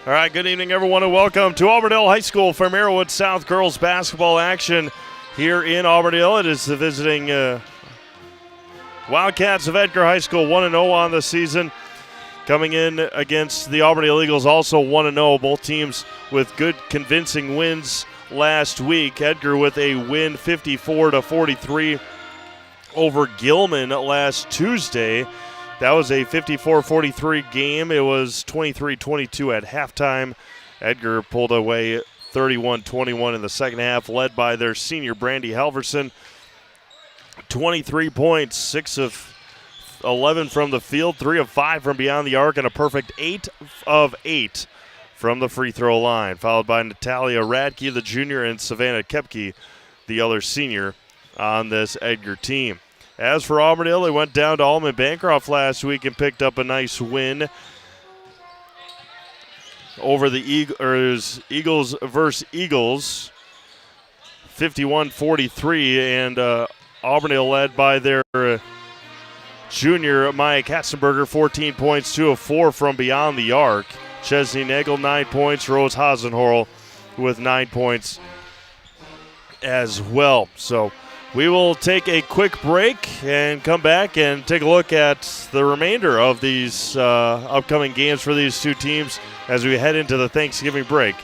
All right, good evening, everyone, and welcome to Auburndale High School for Merrillwood South girls basketball action here in Auburndale. It is the visiting Wildcats of Edgar High School, 1-0 on the season. Coming in against the Auburndale Eagles, also 1-0. Both teams with good, convincing wins last week. Edgar with a win, 54-43 over Gilman last Tuesday. That was a 54-43 game. It was 23-22 at halftime. Edgar pulled away 31-21 in the second half, led by their senior Brandy Halverson. 23 points, 6 of 11 from the field, 3 of 5 from beyond the arc, and a perfect 8 of 8 from the free throw line, followed by Natalia Radke, the junior, and Savannah Kepke, the other senior on this Edgar team. As for Auburndale, they went down to Allman Bancroft last week and picked up a nice win over the Eagles versus Eagles, 51-43, and Auburndale led by their junior Maya Katzenberger, 14 points, 2 of 4 from beyond the arc. Chesney Nagel, 9 points. Rose Hasenhorl with 9 points as well. So we will take a quick break and come back and take a look at the remainder of these upcoming games for these two teams as we head into the Thanksgiving break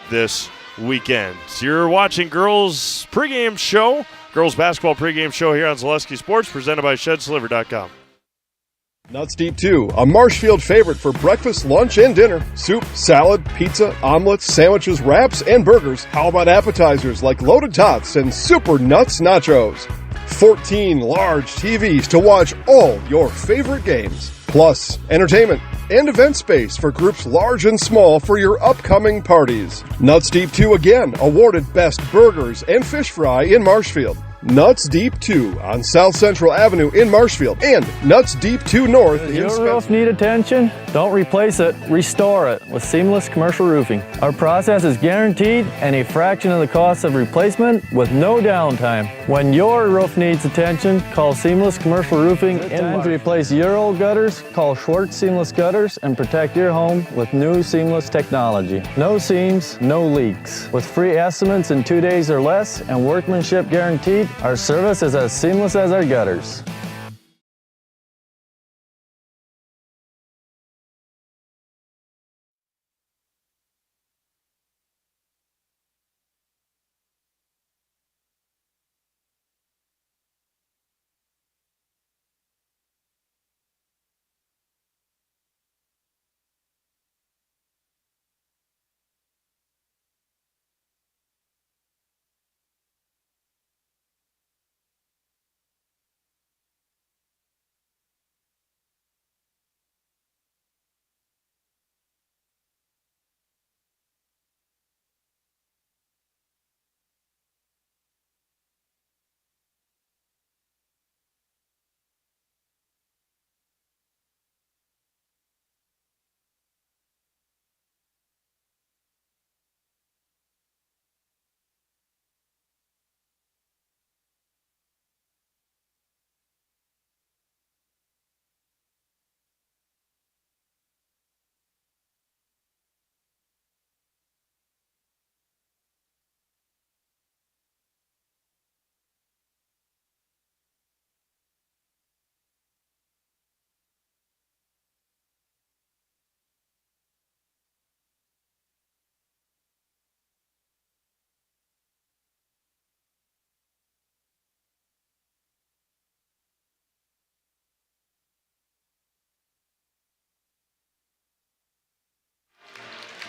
this weekend. So you're watching girls basketball pregame show here on Zaleski Sports, presented by ShedSliver.com. Nuts Deep 2, a Marshfield favorite for breakfast, lunch, and dinner. Soup, salad, pizza, omelets, sandwiches, wraps, and burgers. How about appetizers like loaded tots and super nuts nachos? 14 large TVs to watch all your favorite games. Plus, entertainment and event space for groups large and small for your upcoming parties. Nuts Deep 2 again, awarded Best Burgers and Fish Fry in Marshfield. Nuts Deep 2 on South Central Avenue in Marshfield and Nuts Deep 2 North in Your Spencer. roof need attention? Don't replace it, restore it with Seamless Commercial Roofing. Our process is guaranteed and a fraction of the cost of replacement with no downtime. When your roof needs attention, call Seamless Commercial Roofing. And to replace your old gutters, call Schwartz Seamless Gutters and protect your home with new seamless technology. No seams, no leaks. With free estimates in 2 days or less and workmanship guaranteed, our service is as seamless as our gutters.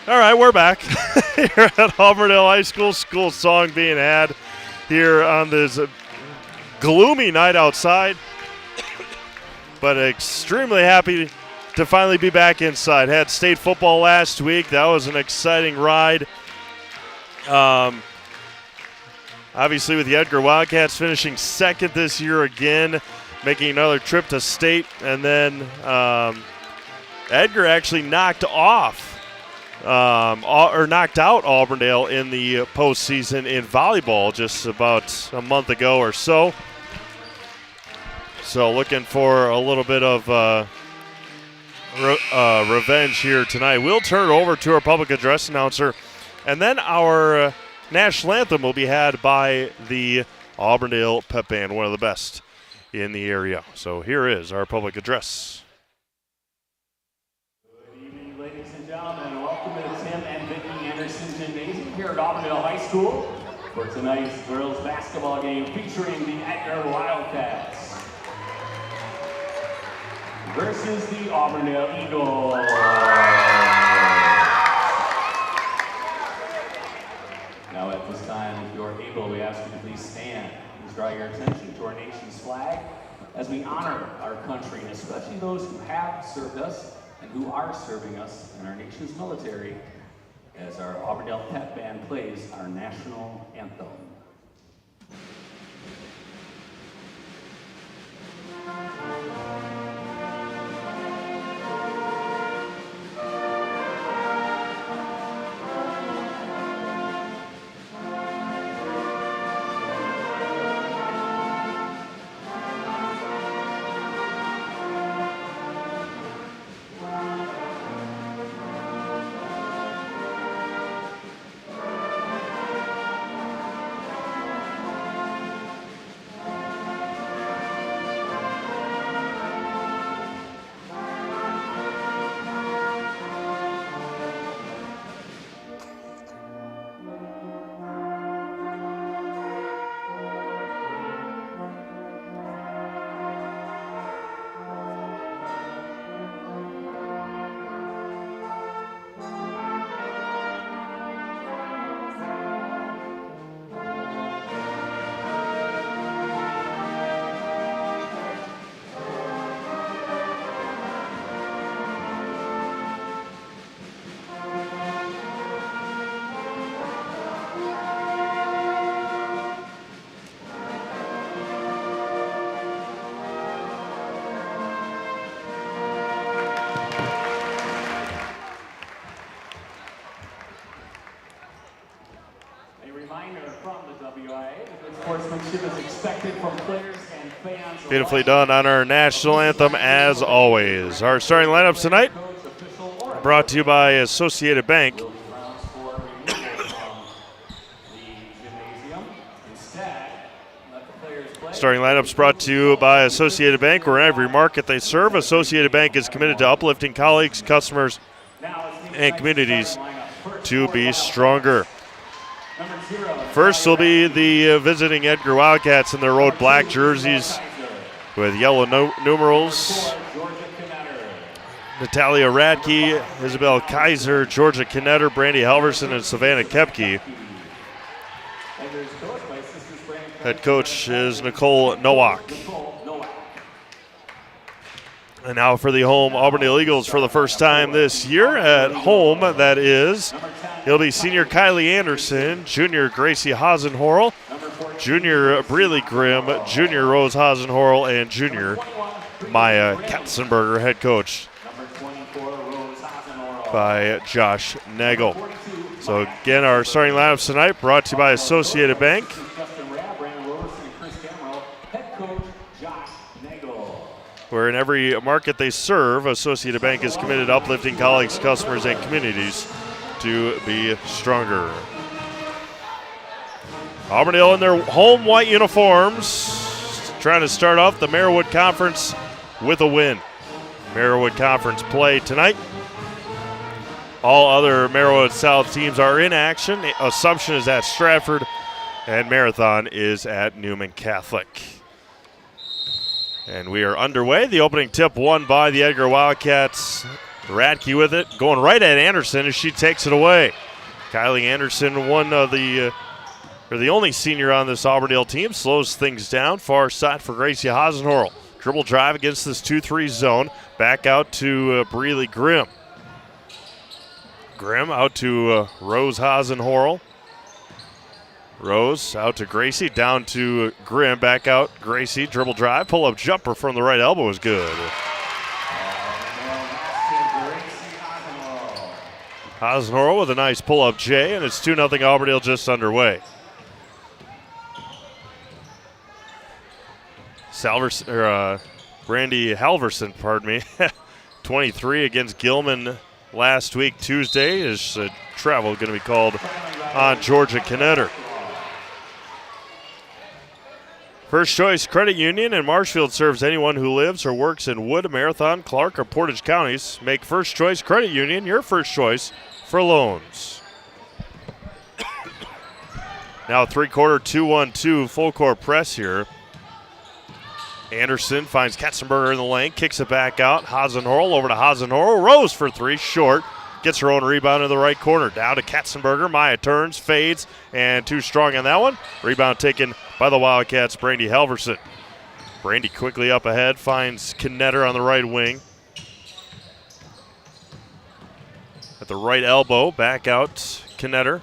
All right, we're back here at Auburndale High School. School song being had here on this gloomy night outside, but extremely happy to finally be back inside. Had state football last week. That was an exciting ride. Obviously, with the Edgar Wildcats finishing second this year again, making another trip to state, and then Edgar actually knocked out Auburndale in the postseason in volleyball just about a month ago or so. So looking for a little bit of revenge here tonight. We'll turn it over to our public address announcer, and then our national anthem will be had by the Auburndale Pep Band, one of the best in the area. So here is our public address. Good evening, ladies and gentlemen. Welcome to Tim and Vicki Anderson Gymnasium here at Auburndale High School for tonight's girls basketball game featuring the Edgar Wildcats versus the Auburndale Eagles. Now at this time, if you're able, we ask you to please stand. Please draw your attention to our nation's flag as we honor our country, and especially those who have served us and who are serving us in our nation's military, as our Auburndale Pep Band plays our national anthem. Sportsmanship is expected from players and fans. Beautifully done on our national anthem, as always. Our starting lineups tonight brought to you by Associated Bank. Starting lineups brought to you by Associated Bank, where in every market they serve, Associated Bank is committed to uplifting colleagues, customers, and communities to be stronger. First will be the visiting Edgar Wildcats in their road black jerseys with yellow numerals. Natalia Radke, Isabel Kaiser, Georgia Knetter, Brandy Halverson, and Savannah Kepke. Head coach is Nicole Nowak. And now for the home Auburndale Eagles for the first time this year at home, that is. He'll be senior Kylie Anderson, junior Gracie Hasenhorl, junior Breely Grimm, junior Rose Hasenhorl, and junior Maya Katzenberger, head coach by Josh Nagel. So again, our starting lineups tonight brought to you by Associated Bank. Where in every market they serve, Associated Bank is committed to uplifting colleagues, customers, and communities to be stronger. Auburndale in their home white uniforms, trying to start off the Merriwood Conference with a win. Merriwood Conference play tonight. All other Merriwood South teams are in action. Assumption is at Stratford, and Marathon is at Newman Catholic. And we are underway. The opening tip won by the Edgar Wildcats. Radke with it, going right at Anderson as she takes it away. Kylie Anderson, one of the only senior on this Auburndale team, slows things down. Far side for Gracie Hasenhorl. Dribble drive against this 2-3 zone. Back out to Breely Grimm. Grimm out to Rose Hasenhorl. Rose out to Gracie, down to Grimm, back out Gracie, dribble drive, pull-up jumper from the right elbow is good. Hasenhorl with a nice pull-up J, and it's 2-0 Auburndale just underway. Brandy Halverson, pardon me, 23 against Gilman last week. Tuesday is travel going to be called on Georgia Knetter. First Choice Credit Union in Marshfield serves anyone who lives or works in Wood, Marathon, Clark, or Portage counties. Make First Choice Credit Union your first choice for loans. Now 3-quarter 2-1-2 full court press here. Anderson finds Katzenberger in the lane, kicks it back out. Hasenhorl over to Hasenhorl. Rose for three, short. Gets her own rebound in the right corner. Down to Katzenberger. Maya turns, fades, and too strong on that one. Rebound taken by the Wildcats, Brandy Halverson. Brandy quickly up ahead, finds Knetter on the right wing. At the right elbow, back out Knetter.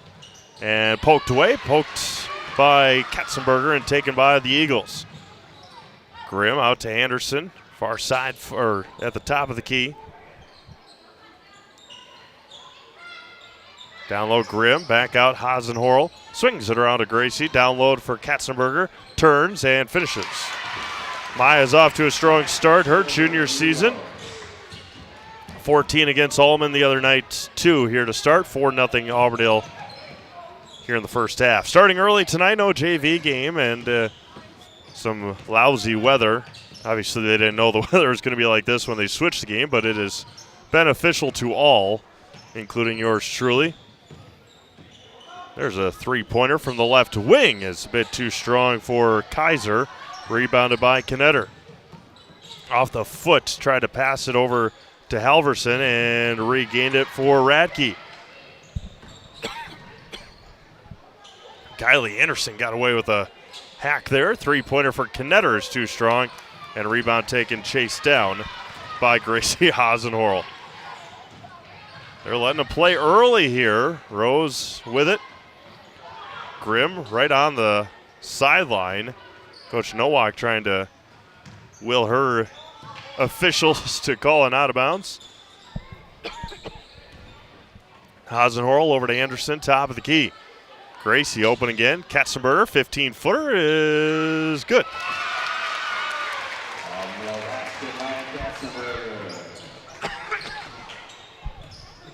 And poked away, poked by Katzenberger and taken by the Eagles. Grimm out to Anderson, far side, or at the top of the key. Down low, Grimm, back out Hasenhorl. Swings it around to Gracie. Down low for Katzenberger. Turns and finishes. Maya's off to a strong start. Her junior season. 14 against Allman the other night. 2 here to start. 4-0 Auburndale here in the first half. Starting early tonight, no JV game and some lousy weather. Obviously, they didn't know the weather was going to be like this when they switched the game, but it is beneficial to all, including yours truly. There's a three-pointer from the left wing. It's a bit too strong for Kaiser. Rebounded by Knetter. Off the foot, tried to pass it over to Halverson and regained it for Radke. Kylie Anderson got away with a hack there. Three-pointer for Knetter is too strong. And rebound taken, chased down by Gracie Hasenhorl. They're letting them play early here. Rose with it. Grimm right on the sideline. Coach Nowak trying to will her officials to call an out of bounds. Hasenhorl over to Anderson, top of the key. Gracie open again. Katzenberger, 15-footer is good.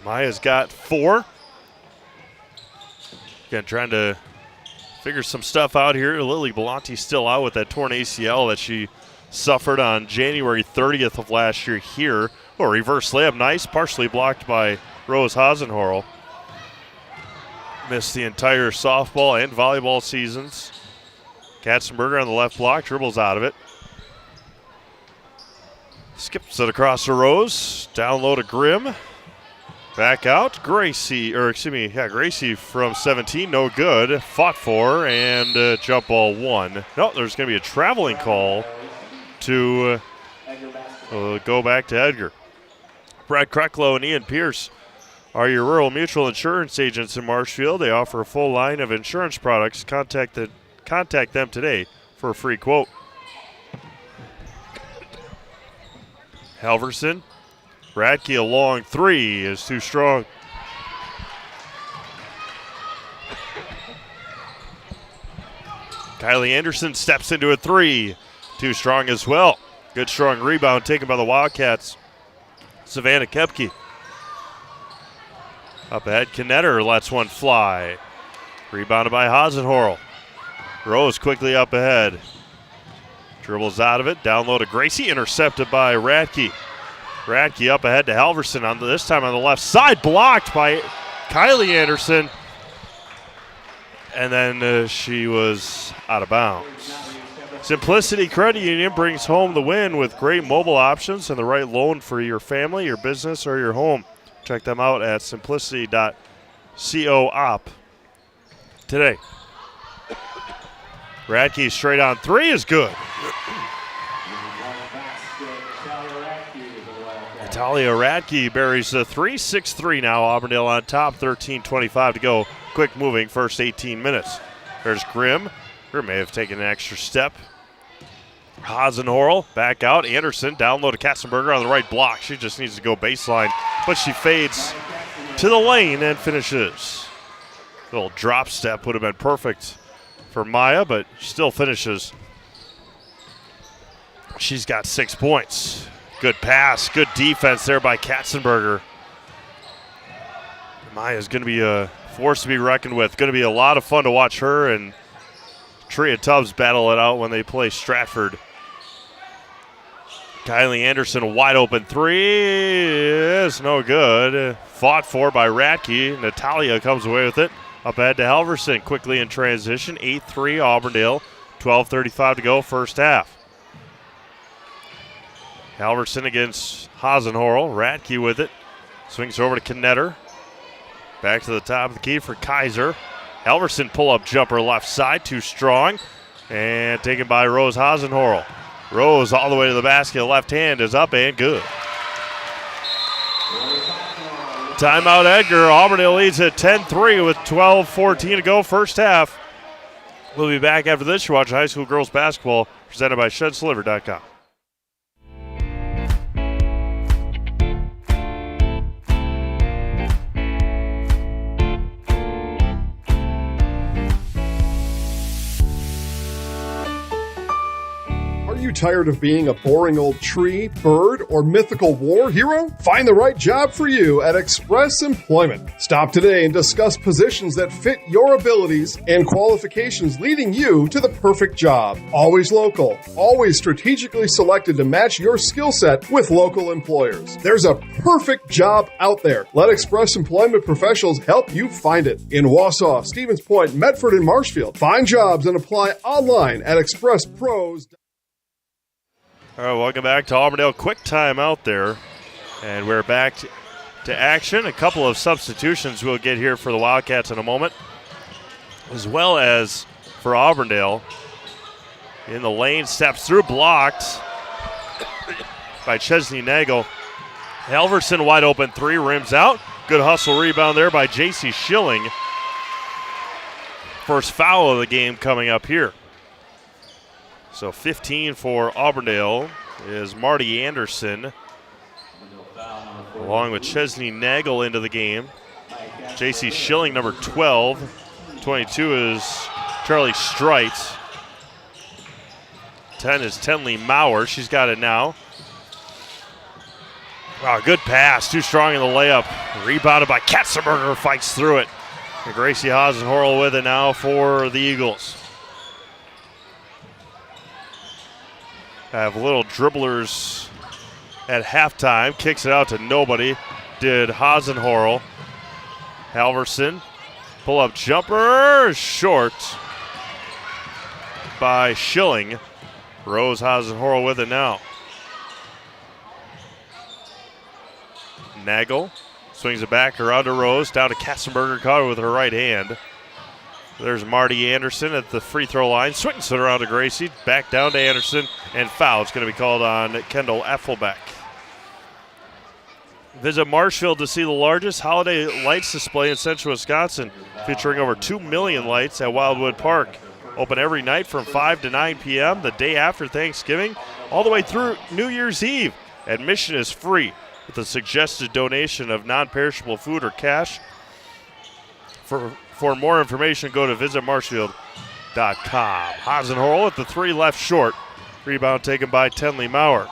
Maya's got 4. Again, trying to figure some stuff out here. Lily Belanti still out with that torn ACL that she suffered on January 30th of last year here. Oh, reverse layup, nice, partially blocked by Rose Hasenhorl. Missed the entire softball and volleyball seasons. Katzenberger on the left block, dribbles out of it. Skips it across to Rose, down low to Grimm. Back out, Gracie from 17, no good. Fought for, and jump ball 1. No, there's going to be a traveling call to go back to Edgar. Brad Krecklow and Ian Pierce are your rural mutual insurance agents in Marshfield. They offer a full line of insurance products. Contact them today for a free quote. Halverson. Radke, a long 3 is too strong. Kylie Anderson steps into a 3. Too strong as well. Good strong rebound taken by the Wildcats. Savannah Kepke. Up ahead, Knetter lets one fly. Rebounded by Hasenhorl. Rose quickly up ahead. Dribbles out of it. Down low to Gracie. Intercepted by Radke. Radke up ahead to Halverson, this time on the left side. Blocked by Kylie Anderson. And then she was out of bounds. Simplicity Credit Union brings home the win with great mobile options and the right loan for your family, your business, or your home. Check them out at simplicity.coop today. Radke straight on 3 is good. Natalia Radke buries the 3, 6-3 now. Auburndale on top, 13:25 to go. Quick moving first 18 minutes. There's Grimm. Grimm may have taken an extra step. Hasenhorl back out. Anderson down low to Katzenberger on the right block. She just needs to go baseline, but she fades to the lane and finishes. Little drop step would have been perfect for Maya, but still finishes. She's got 6 points. Good pass, good defense there by Katzenberger. Maya's going to be a force to be reckoned with. Going to be a lot of fun to watch her and Tria Tubbs battle it out when they play Stratford. Kylie Anderson, wide open three is no good. Fought for by Ratke. Natalia comes away with it. Up ahead to Halverson, quickly in transition. 8-3 Auburndale, 12:35 to go, first half. Halverson against Hasenhorl. Ratke with it. Swings over to Knetter. Back to the top of the key for Kaiser. Halverson pull-up jumper left side, too strong. And taken by Rose Hasenhorl. Rose all the way to the basket. Left hand is up and good. Timeout Edgar. Auburndale leads at 10-3 with 12:14 to go, first half. We'll be back after this. You're watching high school girls basketball presented by ShedsLiver.com. Are you tired of being a boring old tree, bird, or mythical war hero? Find the right job for you at Express Employment. Stop today and discuss positions that fit your abilities and qualifications, leading you to the perfect job. Always local, always strategically selected to match your skill set with local employers. There's a perfect job out there. Let Express Employment professionals help you find it. In Wausau, Stevens Point, Medford, and Marshfield. Find jobs and apply online at ExpressPros. All right, welcome back to Auburndale. Quick time out there. And we're back to action. A couple of substitutions we'll get here for the Wildcats in a moment, as well as for Auburndale. In the lane, steps through, blocked by Chesney Nagel. Halverson wide open three, rims out. Good hustle rebound there by J.C. Schilling. First foul of the game coming up here. So 15 for Auburndale is Marty Anderson, along with Chesney Nagel into the game. J.C. Schilling, number 12. 22 is Charlie Streit. 10 is Tenley Maurer. She's got it now. Wow, good pass. Too strong in the layup. Rebounded by Katzenberger. Fights through it. And Gracie Hasenhorl with it now for the Eagles. Have little dribblers at halftime. Kicks it out to nobody. Did Hasenhorl. Halverson. Pull-up jumper. Short by Schilling. Rose Hasenhorl with it now. Nagel swings it back around to Rose. Down to Katzenberger. Caught it with her right hand. There's Marty Anderson at the free throw line. Swings it around to Gracie. Back down to Anderson. And foul. It's going to be called on Kendall Effelbeck. Visit Marshfield to see the largest holiday lights display in central Wisconsin, featuring over 2 million lights at Wildwood Park. Open every night from 5 to 9 p.m. the day after Thanksgiving, all the way through New Year's Eve. Admission is free with a suggested donation of non-perishable food or cash. For more information, go to visitmarshfield.com. Hasenhorl at the three, left short. Rebound taken by Tenley Maurer.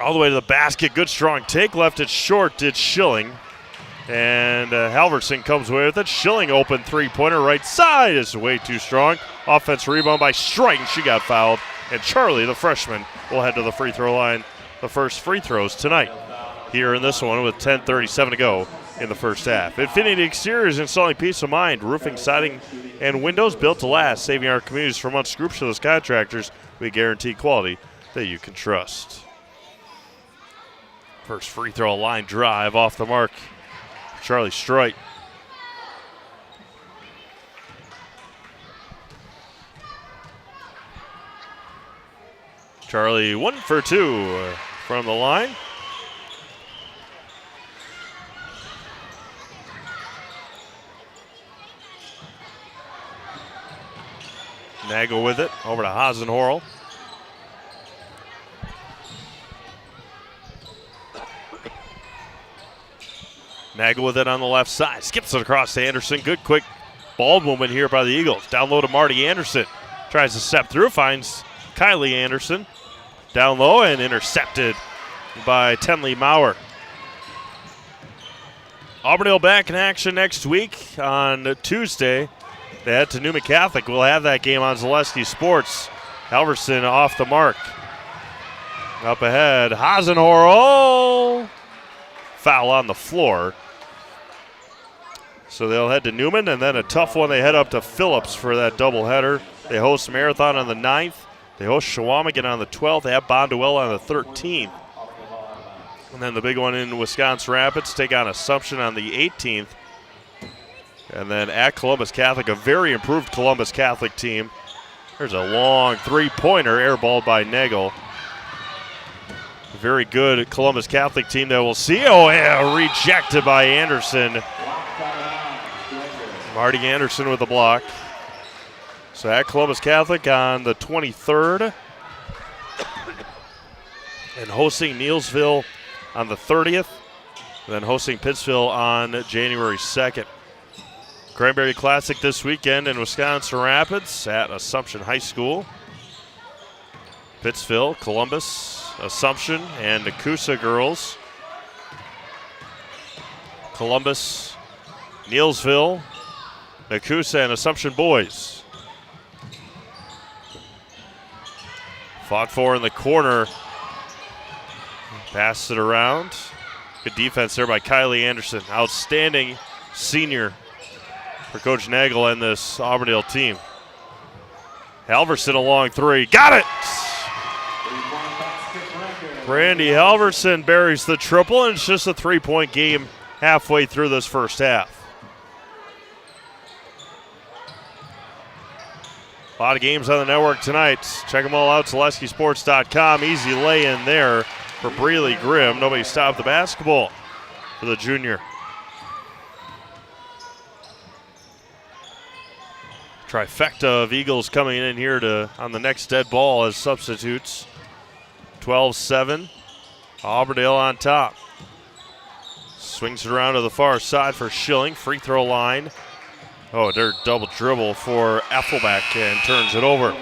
All the way to the basket. Good strong take. Left it short did Schilling. And Halverson comes away with it. Schilling open three-pointer right side is way too strong. Offense rebound by Streit, and she got fouled. And Charlie, the freshman, will head to the free throw line. The first free throws tonight here in this one with 10:37 to go in the first half. Infinity Exteriors, installing peace of mind. Roofing, siding, and windows built to last. Saving our communities from unscrupulous contractors. We guarantee quality that you can trust. First free throw line drive off the mark. Charlie Streit. Charlie 1 for 2 from the line. Nagel with it, over to Hasenhorl. Nagel with it on the left side, skips it across to Anderson. Good quick ball movement here by the Eagles. Down low to Marty Anderson. Tries to step through, finds Kylie Anderson. down low and intercepted by Tenley Maurer. Auburndale back in action next week on Tuesday. They head to Newman Catholic. We'll have that game on Zaleski Sports. Halverson off the mark. Up ahead, Hasenhorl. Foul on the floor. So they'll head to Newman, and then a tough one. They head up to Phillips for that doubleheader. They host Marathon on the 9th. They host Shawamigan on the 12th. They have Bondwell on the 13th. And then the big one in Wisconsin Rapids, take on Assumption on the 18th. And then at Columbus Catholic, a very improved Columbus Catholic team. There's a long three-pointer airballed by Nagel. Very good Columbus Catholic team that we'll see. Oh, yeah, rejected by Anderson. Marty Anderson with the block. So at Columbus Catholic on the 23rd. And hosting Neilsville on the 30th. And then hosting Pittsville on January 2nd. Cranberry Classic this weekend in Wisconsin Rapids at Assumption High School. Pittsville, Columbus, Assumption, and Nakusa girls. Columbus, Neilsville, Nakusa, and Assumption boys. Fought for in the corner. Passed it around. Good defense there by Kylie Anderson. Outstanding senior for Coach Nagel and this Auburndale team. Halverson a long three. Got it! Brandy Halverson buries the triple, and it's just a three-point game halfway through this first half. A lot of games on the network tonight. Check them all out, ZaleskiSports.com. Easy lay-in there for Breeley Grimm. Nobody stopped the basketball for the junior. Trifecta of Eagles coming in here on the next dead ball as substitutes. 12-7. Auburndale on top. Swings it around to the far side for Schilling. Free throw line. Oh, they're double dribble for Effelbeck and turns it over.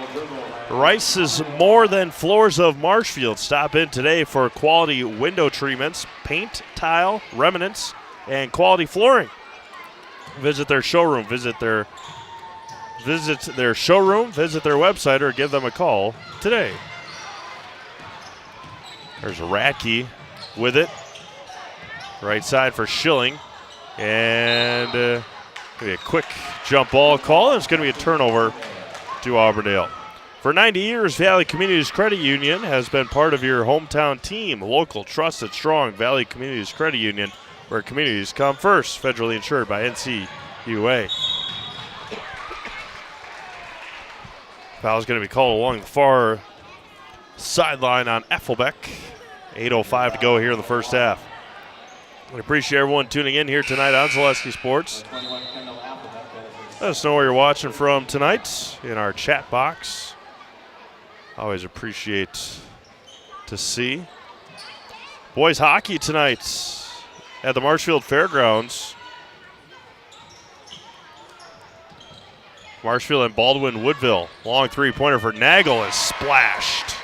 Rice's More Than Floors of Marshfield. Stop in today for quality window treatments, paint, tile, remnants, and quality flooring. Visit their showroom. Visit their website, or give them a call today. There's Radke with it. Right side for Schilling. And going to be a quick jump ball call. And it's going to be a turnover to Auburndale. For 90 years, Valley Communities Credit Union has been part of your hometown team. Local, trusted, strong Valley Communities Credit Union, where communities come first. Federally insured by NCUA. Foul's going to be called along the far sideline on Effelbeck. 8:05 to go here in the first half. We appreciate everyone tuning in here tonight on Zaleski Sports. Let us know where you're watching from tonight in our chat box. Always appreciate to see. Boys hockey tonight at the Marshfield Fairgrounds. Marshfield and Baldwin Woodville. Long three-pointer for Nagel is splashed.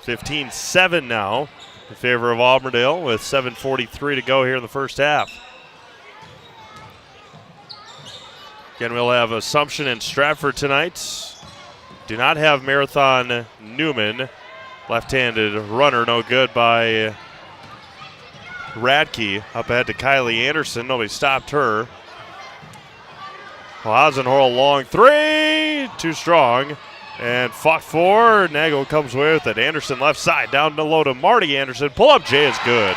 15-7 now in favor of Auburndale with 7:43 to go here in the first half. Again, we'll have Assumption and Stratford tonight. Do not have Marathon Newman. Left-handed runner, no good by Radke. Up ahead to Kylie Anderson. Nobody stopped her. Hasenhorl long three. Too strong. And fought for. Nagel comes away with it. Anderson left side. Down the low to Marty Anderson. Pull up J is good.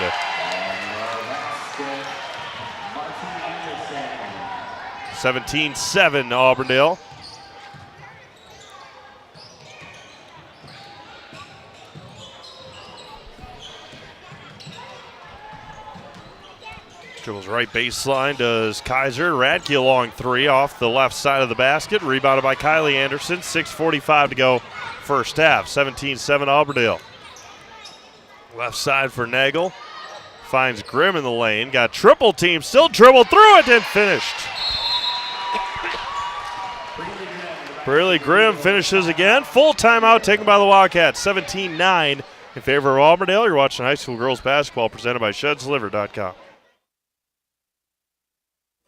17-7 Auburndale. Dribbles right baseline, does Kaiser. Radke a long three off the left side of the basket. Rebounded by Kylie Anderson. 6:45 to go first half. 17-7 Auburndale. Left side for Nagel. Finds Grimm in the lane. Got triple team. Still dribbled through it and finished. Braley Grimm finishes again. Full timeout taken by the Wildcats. 17-9 in favor of Auburndale. You're watching high school girls basketball presented by ShedsLiver.com.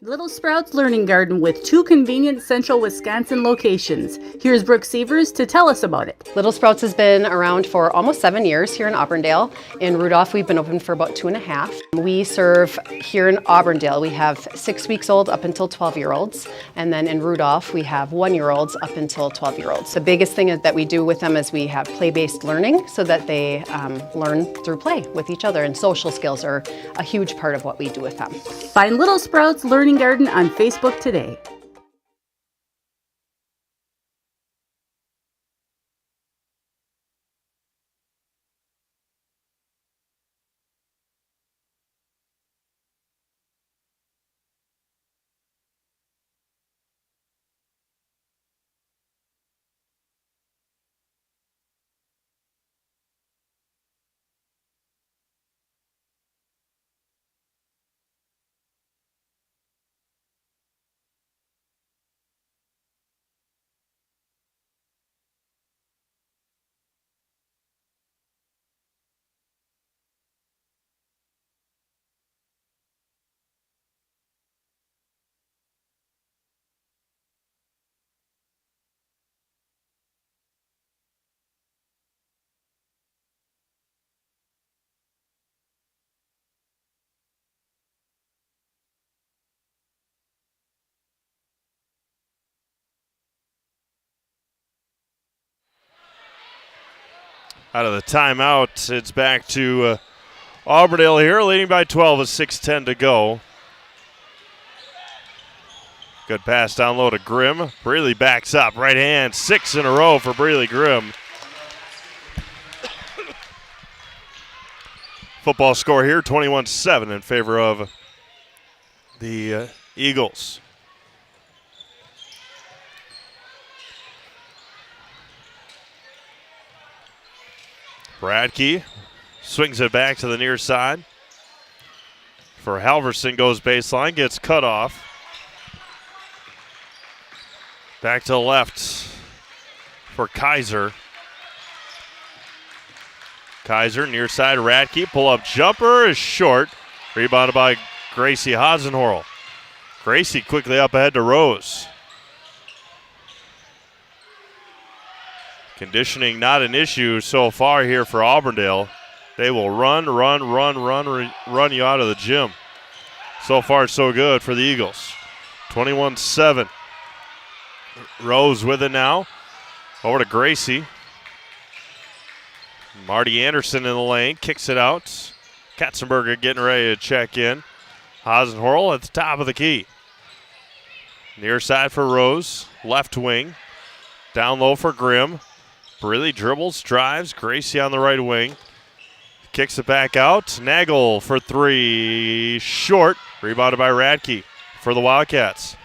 Little Sprouts Learning Garden with 2 convenient central Wisconsin locations. Here's Brooke Sievers to tell us about it. Little Sprouts has been around for almost 7 years here in Auburndale. In Rudolph, we've been open for about 2.5. We serve here in Auburndale, we have 6 weeks old up until 12-year-olds. And then in Rudolph, we have 1-year-olds up until 12-year-olds. The biggest thing that we do with them is we have play-based learning so that they learn through play with each other. And social skills are a huge part of what we do with them. Find Little Sprouts Learning Garden on Facebook today. Out of the timeout, it's back to Auburndale here, leading by 12 with 6:10 to go. Good pass down low to Grimm. Braley backs up, right hand, 6 in a row for Braley Grimm. Football score here, 21-7 in favor of the Eagles. Bradkey swings it back to the near side. For Halverson, goes baseline, gets cut off. Back to the left for Kaiser. Kaiser, near side, Radke, pull-up jumper is short. Rebounded by Gracie Hasenhorl. Gracie quickly up ahead to Rose. Conditioning not an issue so far here for Auburndale. They will run you out of the gym. So far, so good for the Eagles. 21-7. Rose with it now. Over to Gracie. Marty Anderson in the lane, kicks it out. Katzenberger getting ready to check in. Hasenhorl at the top of the key. Near side for Rose, left wing. Down low for Grimm. Braley dribbles, drives. Gracie on the right wing. Kicks it back out. Nagel for 3. Short. Rebounded by Radke for the Wildcats.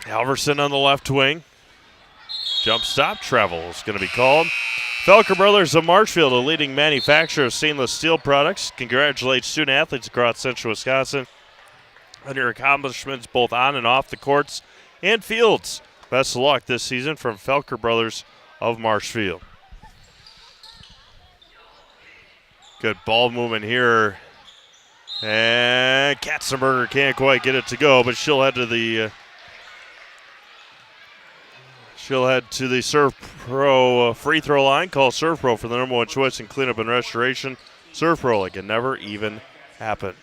Halverson on the left wing. Jump stop. Travel is going to be called. Felker Brothers of Marshfield, a leading manufacturer of stainless steel products, congratulates student athletes across central Wisconsin on your accomplishments both on and off the courts and fields. Best of luck this season from Felker Brothers of Marshfield. Good ball movement here. And Katzenberger can't quite get it to go, but she'll head to the Serve Pro free throw line. Call Serve Pro for the number one choice in cleanup and restoration. Serve Pro like it never even happened.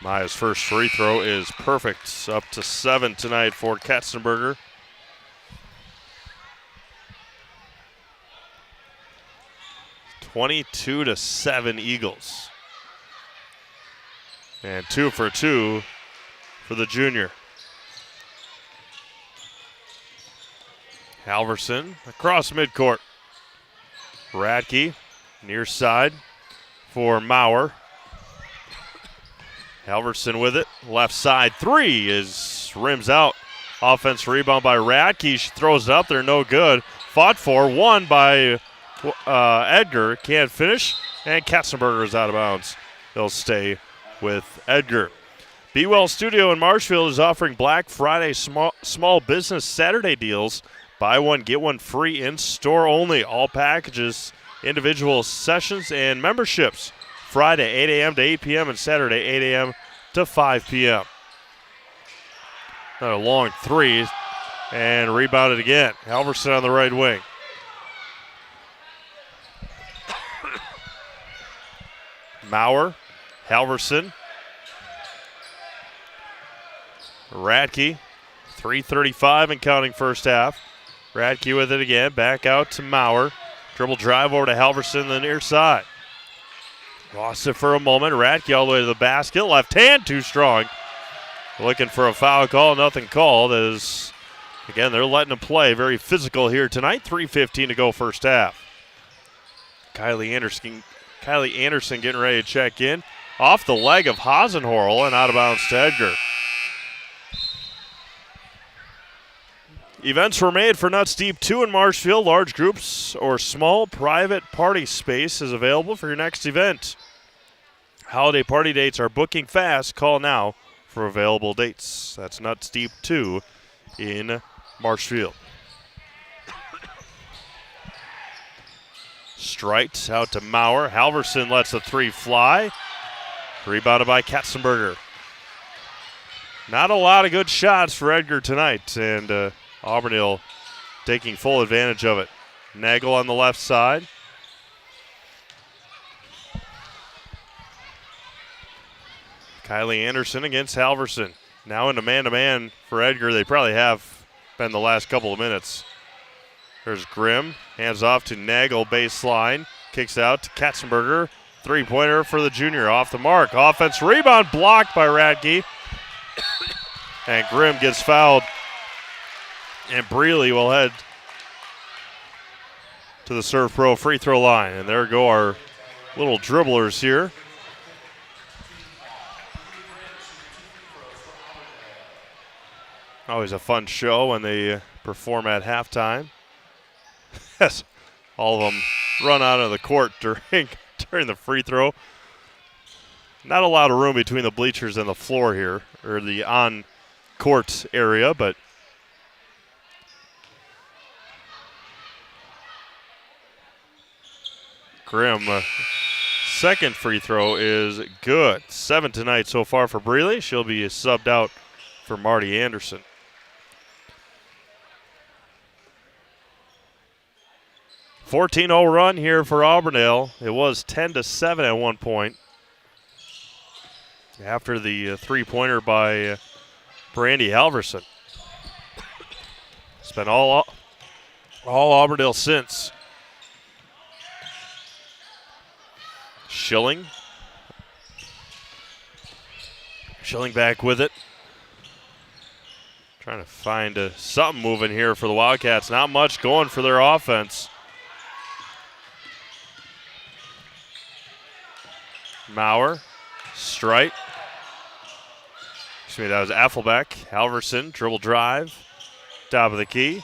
Maya's first free throw is perfect. Up to 7 tonight for Katzenberger. (22-7) Eagles. And 2 for 2 for the junior. Halverson across midcourt. Radke near side for Maurer. Halverson with it. Left side 3 is rims out. Offense rebound by Radke. She throws it up there, no good. Fought for, won by Edgar. Can't finish. And Katzenberger is out of bounds. They'll stay with Edgar. Be Well Studio in Marshfield is offering Black Friday small business Saturday deals. Buy one, get one free in store only. All packages, individual sessions, and memberships. Friday, 8 a.m. to 8 p.m. and Saturday, 8 a.m. to 5 p.m. Another long three, and rebounded again. Halverson on the right wing. Maurer, Halverson, Radke, 3:35 and counting first half. Radke with it again, back out to Maurer. Dribble drive over to Halverson on the near side. Lost it for a moment. Radke all the way to the basket. Left hand too strong. Looking for a foul call, nothing called. As again, they're letting him play. Very physical here tonight. 3:15 to go first half. Kylie Anderson getting ready to check in. Off the leg of Hasenhorl and out of bounds to Edgar. Events were made for Nuts Deep 2 in Marshfield. Large groups or small private party space is available for your next event. Holiday party dates are booking fast. Call now for available dates. That's Nuts Deep 2 in Marshfield. Strikes out to Maurer. Halverson lets the three fly. Rebounded by Katzenberger. Not a lot of good shots for Edgar tonight, and Auburndale taking full advantage of it. Nagel on the left side. Kylie Anderson against Halverson. Now into man-to-man for Edgar. They probably have been the last couple of minutes. There's Grimm. Hands off to Nagel, baseline. Kicks out to Katzenberger. Three-pointer for the junior. Off the mark. Offense rebound blocked by Radke. And Grimm gets fouled. And Breeley will head to the Serve Pro free throw line. And there go our little dribblers here. Always a fun show when they perform at halftime. Yes, all of them run out of the court during the free throw. Not a lot of room between the bleachers and the floor here, or the on-court area, but Grimm, second free throw is good. 7 tonight so far for Breeley. She'll be subbed out for Marty Anderson. A 14-0 run here for Auburndale. It was 10-7 at one point. After the three-pointer by Brandy Halverson. It's been all Auburndale since. Schilling back with it. Trying to find something moving here for the Wildcats. Not much going for their offense. Maurer, Strite. Excuse me, that was Affelbeck. Halverson, dribble drive. Top of the key.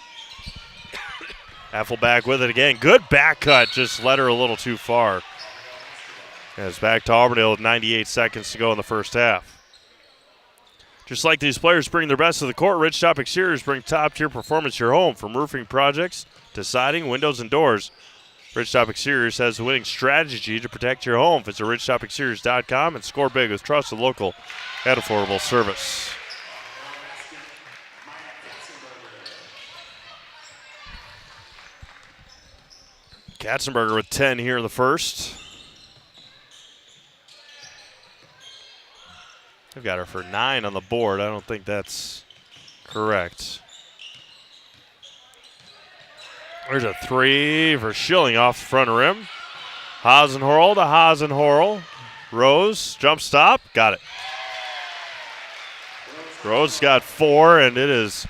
Affelbeck with it again. Good back cut, just led her a little too far. And it's back to Auburndale with 98 seconds to go in the first half. Just like these players bring their best to the court, Ridgetop Exteriors bring top-tier performance to your home. From roofing projects to siding, windows, and doors, Ridgetop Exteriors has the winning strategy to protect your home. Visit ridgetopexteriors.com and score big with trusted, local, and affordable service. Katzenberger with 10 here in the first. I've got her for 9 on the board. I don't think that's correct. There's a three for Schilling off the front rim. Hasenhorl to Hasenhorl. Rose, jump stop, got it. Rose got 4, and it is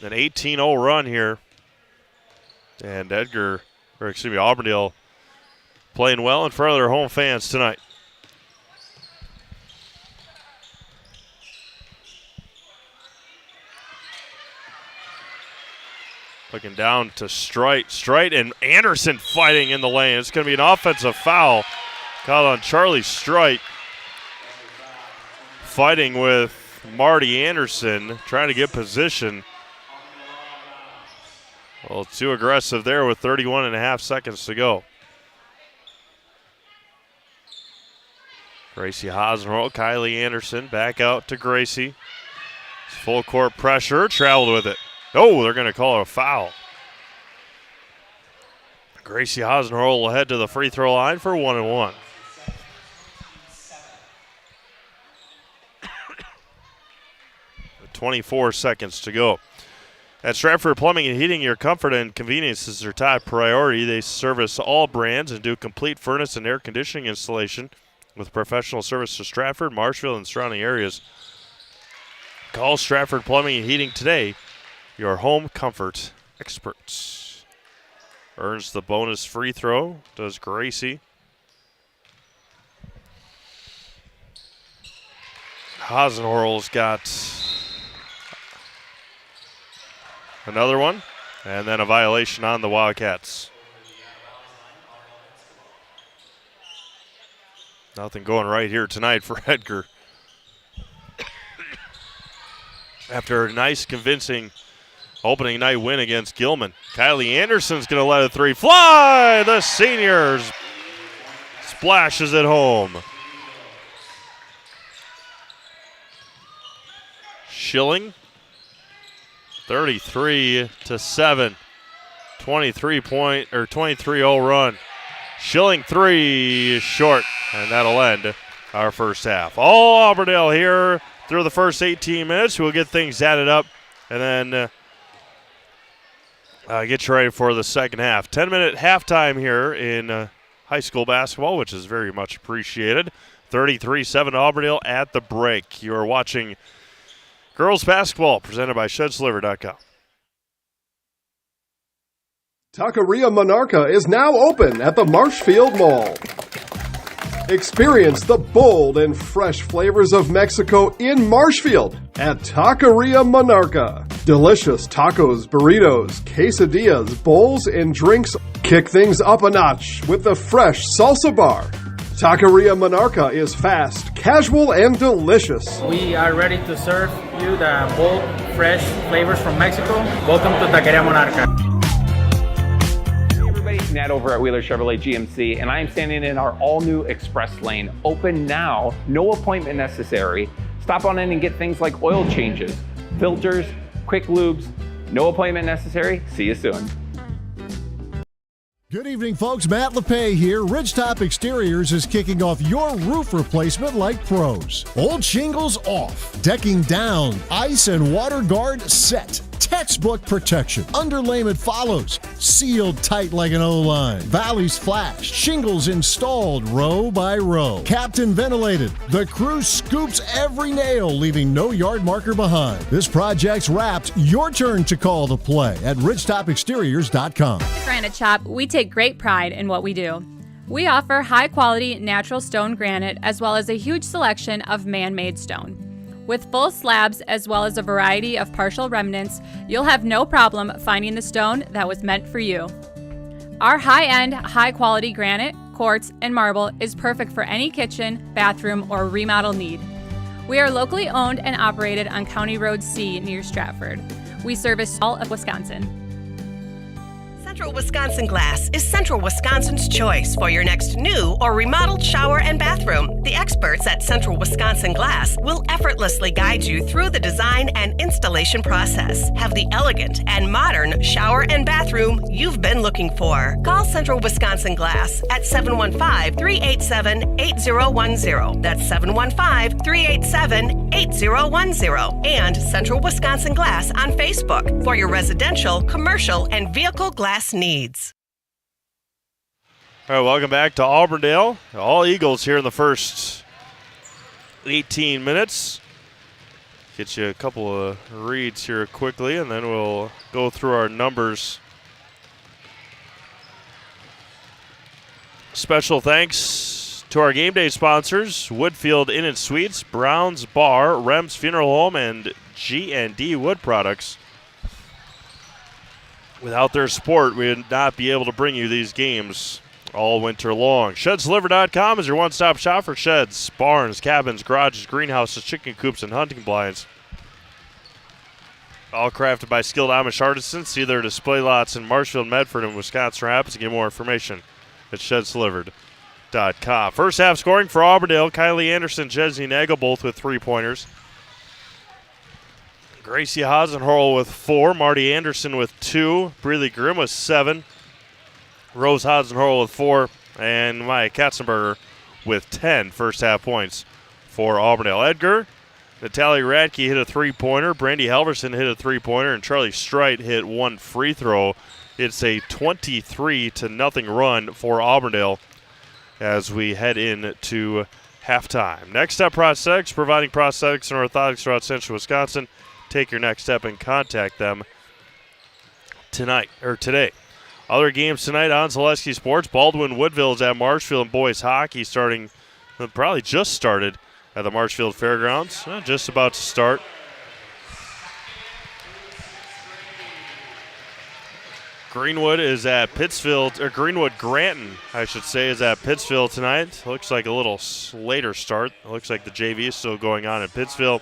an 18-0 run here. And Auburndale playing well in front of their home fans tonight. Looking down to Strite and Anderson fighting in the lane. It's going to be an offensive foul called on Charlie Strite. Fighting with Marty Anderson, trying to get position. Well, too aggressive there with 31.5 seconds to go. Gracie Hosmerl, Kylie Anderson back out to Gracie. Full court pressure, traveled with it. Oh, they're going to call it a foul. Gracie Hosmerl will head to the free throw line for 1-1. With 24 seconds to go. At Stratford Plumbing and Heating, your comfort and convenience is their top priority. They service all brands and do complete furnace and air conditioning installation with professional service to Stratford, Marshfield, and surrounding areas. Call Stratford Plumbing and Heating today, your home comfort experts. Earns the bonus free throw, does Gracie. Hasenhorl's got another one, and then a violation on the Wildcats. Nothing going right here tonight for Edgar. After a nice, convincing opening night win against Gilman. Kylie Anderson's going to let a three fly. The seniors splashes it home. Schilling, 33-7, 23-0 run. Schilling three is short, and that'll end our first half. All Auburndale here through the first 18 minutes. We'll get things added up and then get you ready for the second half. 10-minute halftime here in high school basketball, which is very much appreciated. 33-7 Auburndale at the break. You're watching girls basketball presented by ShedSliver.com. Taqueria Monarca is now open at the Marshfield Mall. Experience the bold and fresh flavors of Mexico in Marshfield at Taqueria Monarca. Delicious tacos, burritos, quesadillas, bowls, and drinks. Kick things up a notch with the fresh salsa bar. Taqueria Monarca is fast, casual, and delicious. We are ready to serve you the bold, fresh flavors from Mexico. Welcome to Taqueria Monarca. Nat over at Wheeler Chevrolet GMC, and I am standing in our all-new express lane. Open now, no appointment necessary. Stop on in and get things like oil changes, filters, quick lubes. No appointment necessary. See you soon. Good evening, folks. Matt LePay here. Ridgetop Exteriors is kicking off your roof replacement like pros. Old shingles off, decking down, ice and water guard set. Textbook protection. Underlayment follows. Sealed tight like an O-line. Valleys flashed. Shingles installed row by row. Captain ventilated. The crew scoops every nail, leaving no yard marker behind. This project's wrapped. Your turn to call the play at ridgetopexteriors.com. At Granite Shop, we take great pride in what we do. We offer high-quality natural stone granite as well as a huge selection of man-made stone. With full slabs as well as a variety of partial remnants, you'll have no problem finding the stone that was meant for you. Our high-end, high-quality granite, quartz, and marble is perfect for any kitchen, bathroom, or remodel need. We are locally owned and operated on County Road C near Stratford. We service all of Wisconsin. Central Wisconsin Glass is Central Wisconsin's choice for your next new or remodeled shower and bathroom. The experts at Central Wisconsin Glass will effortlessly guide you through the design and installation process. Have the elegant and modern shower and bathroom you've been looking for. Call Central Wisconsin Glass at 715-387-8010. That's 715-387-8010. And Central Wisconsin Glass on Facebook for your residential, commercial, and vehicle glass needs. All right, welcome back to Auburndale. All Eagles here in the first 18 minutes. Get you a couple of reads here quickly, and then we'll go through our numbers. Special thanks to our game day sponsors, Woodfield Inn & Suites, Brown's Bar, Rem's Funeral Home, and G&D Wood Products. Without their support, we would not be able to bring you these games all winter long. ShedsDeliver.com is your one-stop shop for sheds, barns, cabins, garages, greenhouses, chicken coops, and hunting blinds. All crafted by skilled Amish artisans. See their display lots in Marshfield, Medford, and Wisconsin Rapids to get more information at ShedsDelivered.com. First half scoring for Auburndale. Kylie Anderson, Jesney Nagel both with 3-pointers. Gracie Hasenhorl with 4. Marty Anderson with 2. Breeley Grimm with 7. Rose Hasenhorl with 4. And Maya Katzenberger with 10 first half points for Auburndale. Edgar, Natalie Radke hit a 3-pointer. Brandy Halverson hit a 3-pointer. And Charlie Strite hit 1 free throw. It's a 23-0 run for Auburndale as we head into halftime. Next Step Prosthetics, providing prosthetics and orthotics throughout central Wisconsin. Take your next step and contact them today. Other games tonight on Zaleski Sports. Baldwin Woodville is at Marshfield and boys hockey probably just started at the Marshfield Fairgrounds. Just about to start. Greenwood is at Pittsfield, or Greenwood Granton, I should say, is at Pittsfield tonight. Looks like a little later start. Looks like the JV is still going on in Pittsfield.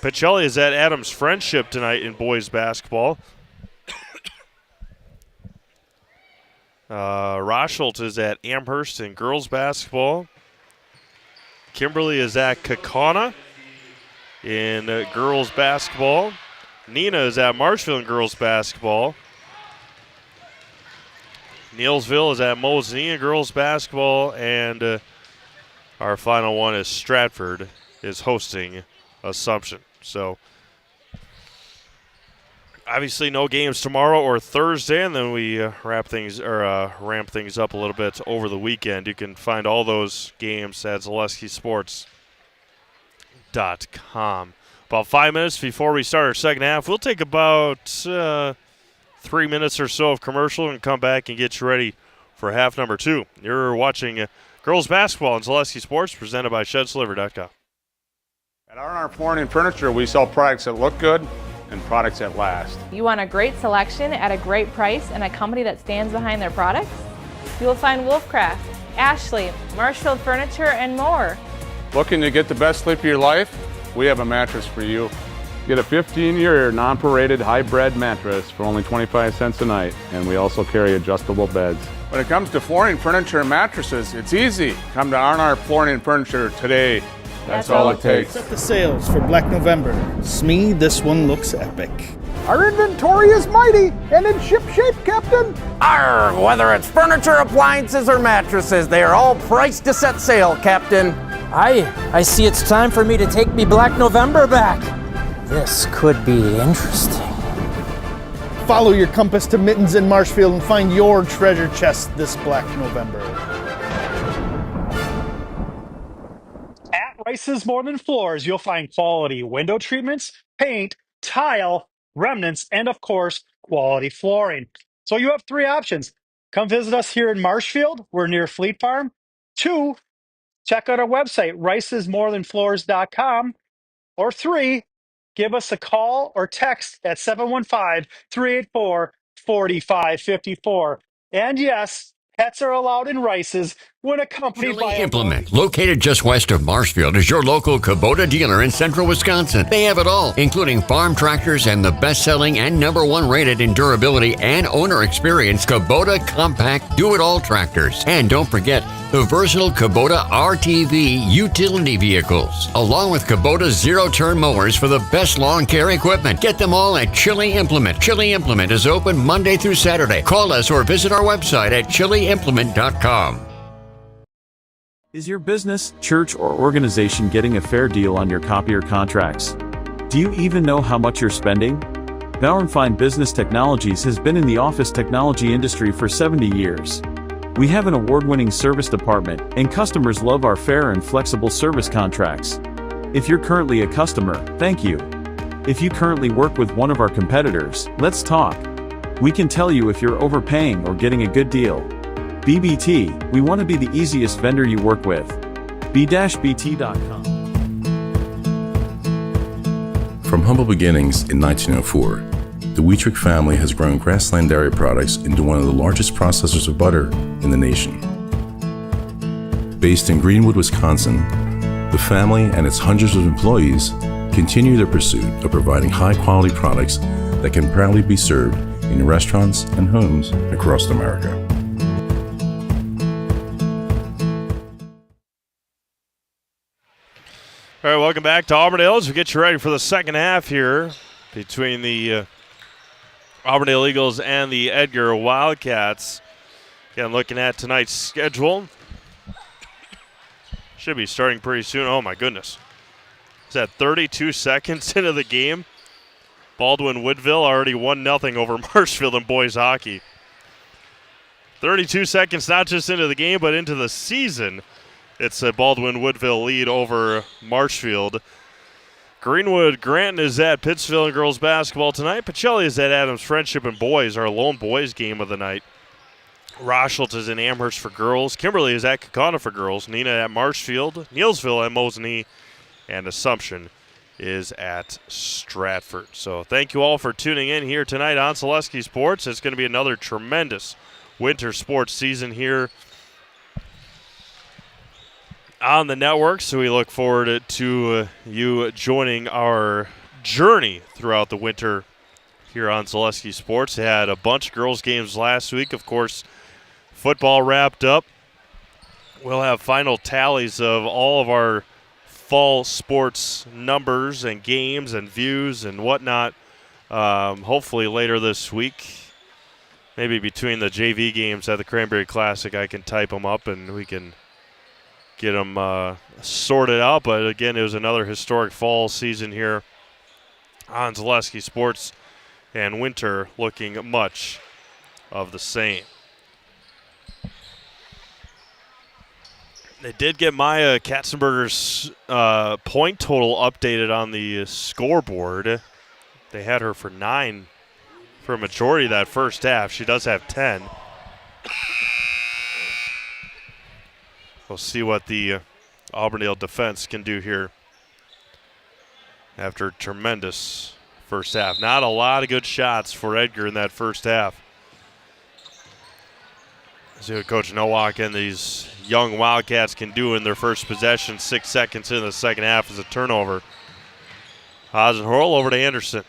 Pacelli is at Adams Friendship tonight in boys basketball. Rosholt is at Amherst in girls basketball. Kimberly is at Kaukauna in girls basketball. Nina is at Marshfield in girls basketball. Neilsville is at Mosinee in girls basketball. And our final one is Stratford is hosting Assumption. So obviously no games tomorrow or Thursday, and then we ramp things up a little bit over the weekend. You can find all those games at ZaleskiSports.com. About 5 minutes before we start our second half, we'll take about 3 minutes or so of commercial and come back and get you ready for half number 2. You're watching girls basketball on Zaleski Sports, presented by ShedsDeliver.com. At R&R Flooring and Furniture, we sell products that look good and products that last. You want a great selection at a great price and a company that stands behind their products? You will find Wolfcraft, Ashley, Marshfield Furniture, and more. Looking to get the best sleep of your life? We have a mattress for you. Get a 15-year non-paraded hybrid mattress for only 25 cents a night, and we also carry adjustable beds. When it comes to flooring, furniture, and mattresses, it's easy. Come to R&R Flooring and Furniture today. That's all it takes. Set the sails for Black November. Smee, this one looks epic. Our inventory is mighty and in ship shape, Captain. Arr, whether it's furniture, appliances, or mattresses, they are all priced to set sail, Captain. I see it's time for me to take me Black November back. This could be interesting. Follow your compass to Mittens in Marshfield and find your treasure chest this Black November. At Rice's More Than Floors, you'll find quality window treatments, paint, tile, remnants, and of course, quality flooring. So you have 3 options. Come visit us here in Marshfield. We're near Fleet Farm. 2, check out our website, ricesmorethanfloors.com. Or 3, give us a call or text at 715-384-4554. And yes, pets are allowed in Rice's when accompanied by Implement, located just west of Marshfield, is your local Kubota dealer in central Wisconsin. They have it all, including farm tractors and the best-selling and #1 rated in durability and owner experience Kubota compact do-it-all tractors. And don't forget the versatile Kubota RTV utility vehicles, along with Kubota zero-turn mowers for the best lawn care equipment. Get them all at Chili Implement. Chili Implement is open Monday through Saturday. Call us or visit our website at chiliimplement.com. Is your business, church, or organization getting a fair deal on your copier contracts? Do you even know how much you're spending? Bauer & Fine Business Technologies has been in the office technology industry for 70 years. We have an award-winning service department, and customers love our fair and flexible service contracts. If you're currently a customer, thank you. If you currently work with one of our competitors, let's talk. We can tell you if you're overpaying or getting a good deal. BBT, we want to be the easiest vendor you work with. b-bt.com. From humble beginnings in 1904, The Wheatrick family has grown Grassland Dairy Products into one of the largest processors of butter in the nation. Based in Greenwood, Wisconsin, the family and its hundreds of employees continue their pursuit of providing high-quality products that can proudly be served in restaurants and homes across America. All right, welcome back to Auburndale as we get you ready for the second half here between the Auburndale Eagles and the Edgar Wildcats. Again, looking at tonight's schedule. Should be starting pretty soon. Oh, my goodness. Is that 32 seconds into the game? Baldwin-Woodville already 1-0 over Marshfield in boys hockey. 32 seconds not just into the game, but into the season. It's a Baldwin-Woodville lead over Marshfield. Greenwood Granton is at Pittsville in girls basketball tonight. Pacelli is at Adams Friendship in boys, our lone boys game of the night. Rochelt is in Amherst for girls. Kimberly is at Kaukauna for girls. Nina at Marshfield. Neilsville at Mosinee. And Assumption is at Stratford. So thank you all for tuning in here tonight on Selesky Sports. It's going to be another tremendous winter sports season here on the network, so we look forward to you joining our journey throughout the winter here on Selesky Sports. They had a bunch of girls' games last week. Of course, football wrapped up. We'll have final tallies of all of our fall sports numbers and games and views and whatnot, hopefully later this week. Maybe between the JV games at the Cranberry Classic, I can type them up and we can get them sorted out. But again, it was another historic fall season here on Selesky Sports, and winter looking much of the same. They did get Maya Katzenberger's point total updated on the scoreboard. They had her for 9 for a majority of that first half. She does have 10. We'll see what the Auburndale defense can do here after a tremendous first half. Not a lot of good shots for Edgar in that first half. See what Coach Nowak and these young Wildcats can do in their first possession. 6 seconds into the second half is a turnover. Hasenhorl over to Anderson.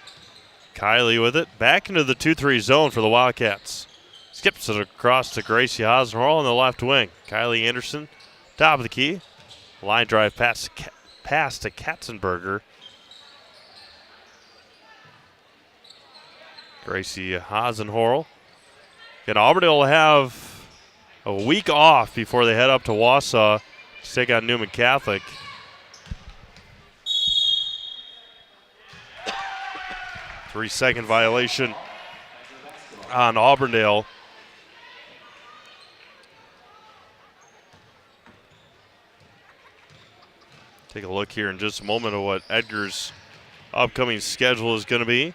Kylie with it. Back into the 2-3 zone for the Wildcats. Skips it across to Gracie Hasenhorl on the left wing. Kylie Anderson, top of the key. Line drive pass to Katzenberger. Gracie Hasenhorl. And Auburndale will have a week off before they head up to Wausau to take on Newman Catholic. Three-second violation on Auburndale. Take a look here in just a moment at what Edgar's upcoming schedule is going to be.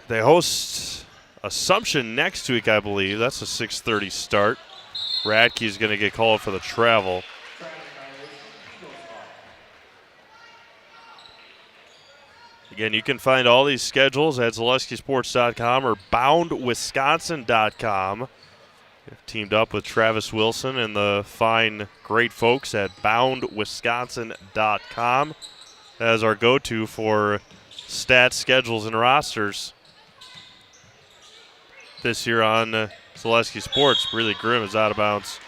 They host Assumption next week, I believe. That's a 6:30 start. Radke's going to get called for the travel. Again, you can find all these schedules at ZaleskySports.com or BoundWisconsin.com. We've teamed up with Travis Wilson and the fine, great folks at BoundWisconsin.com as our go-to for stats, schedules, and rosters this year on Selesky Sports. Really Grimm is out of bounds.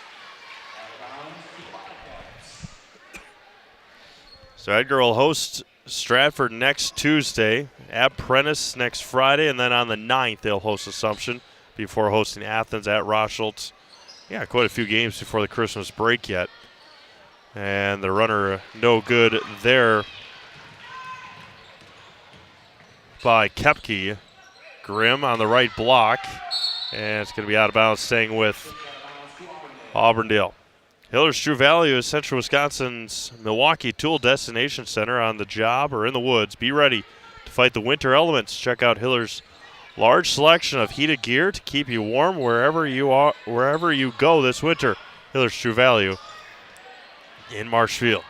So Edgar will host Stratford next Tuesday, at Prentice next Friday, and then on the 9th they'll host Assumption before hosting Athens at Rochelt. Yeah, quite a few games before the Christmas break yet. And the runner no good there by Kepke. Grimm on the right block, and it's going to be out of bounds, staying with Auburndale. Hiller's True Value is Central Wisconsin's Milwaukee Tool Destination Center. On the job or in the woods, be ready to fight the winter elements. Check out Hiller's large selection of heated gear to keep you warm wherever you go this winter. Hiller's True Value in Marshfield.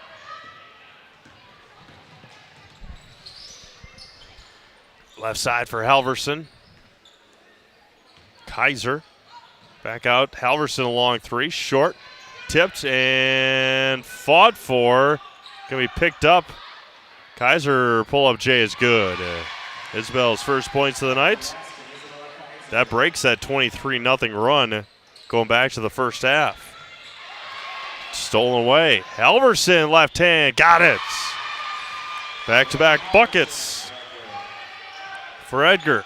Left side for Halverson. Kaiser back out. Halverson along 3. Short. Tipped and fought for. Going to be picked up. Kaiser pull-up J is good. Isabel's first points of the night. That breaks that 23-0 run going back to the first half. Stolen away. Halverson left hand. Got it. Back-to-back buckets for Edgar.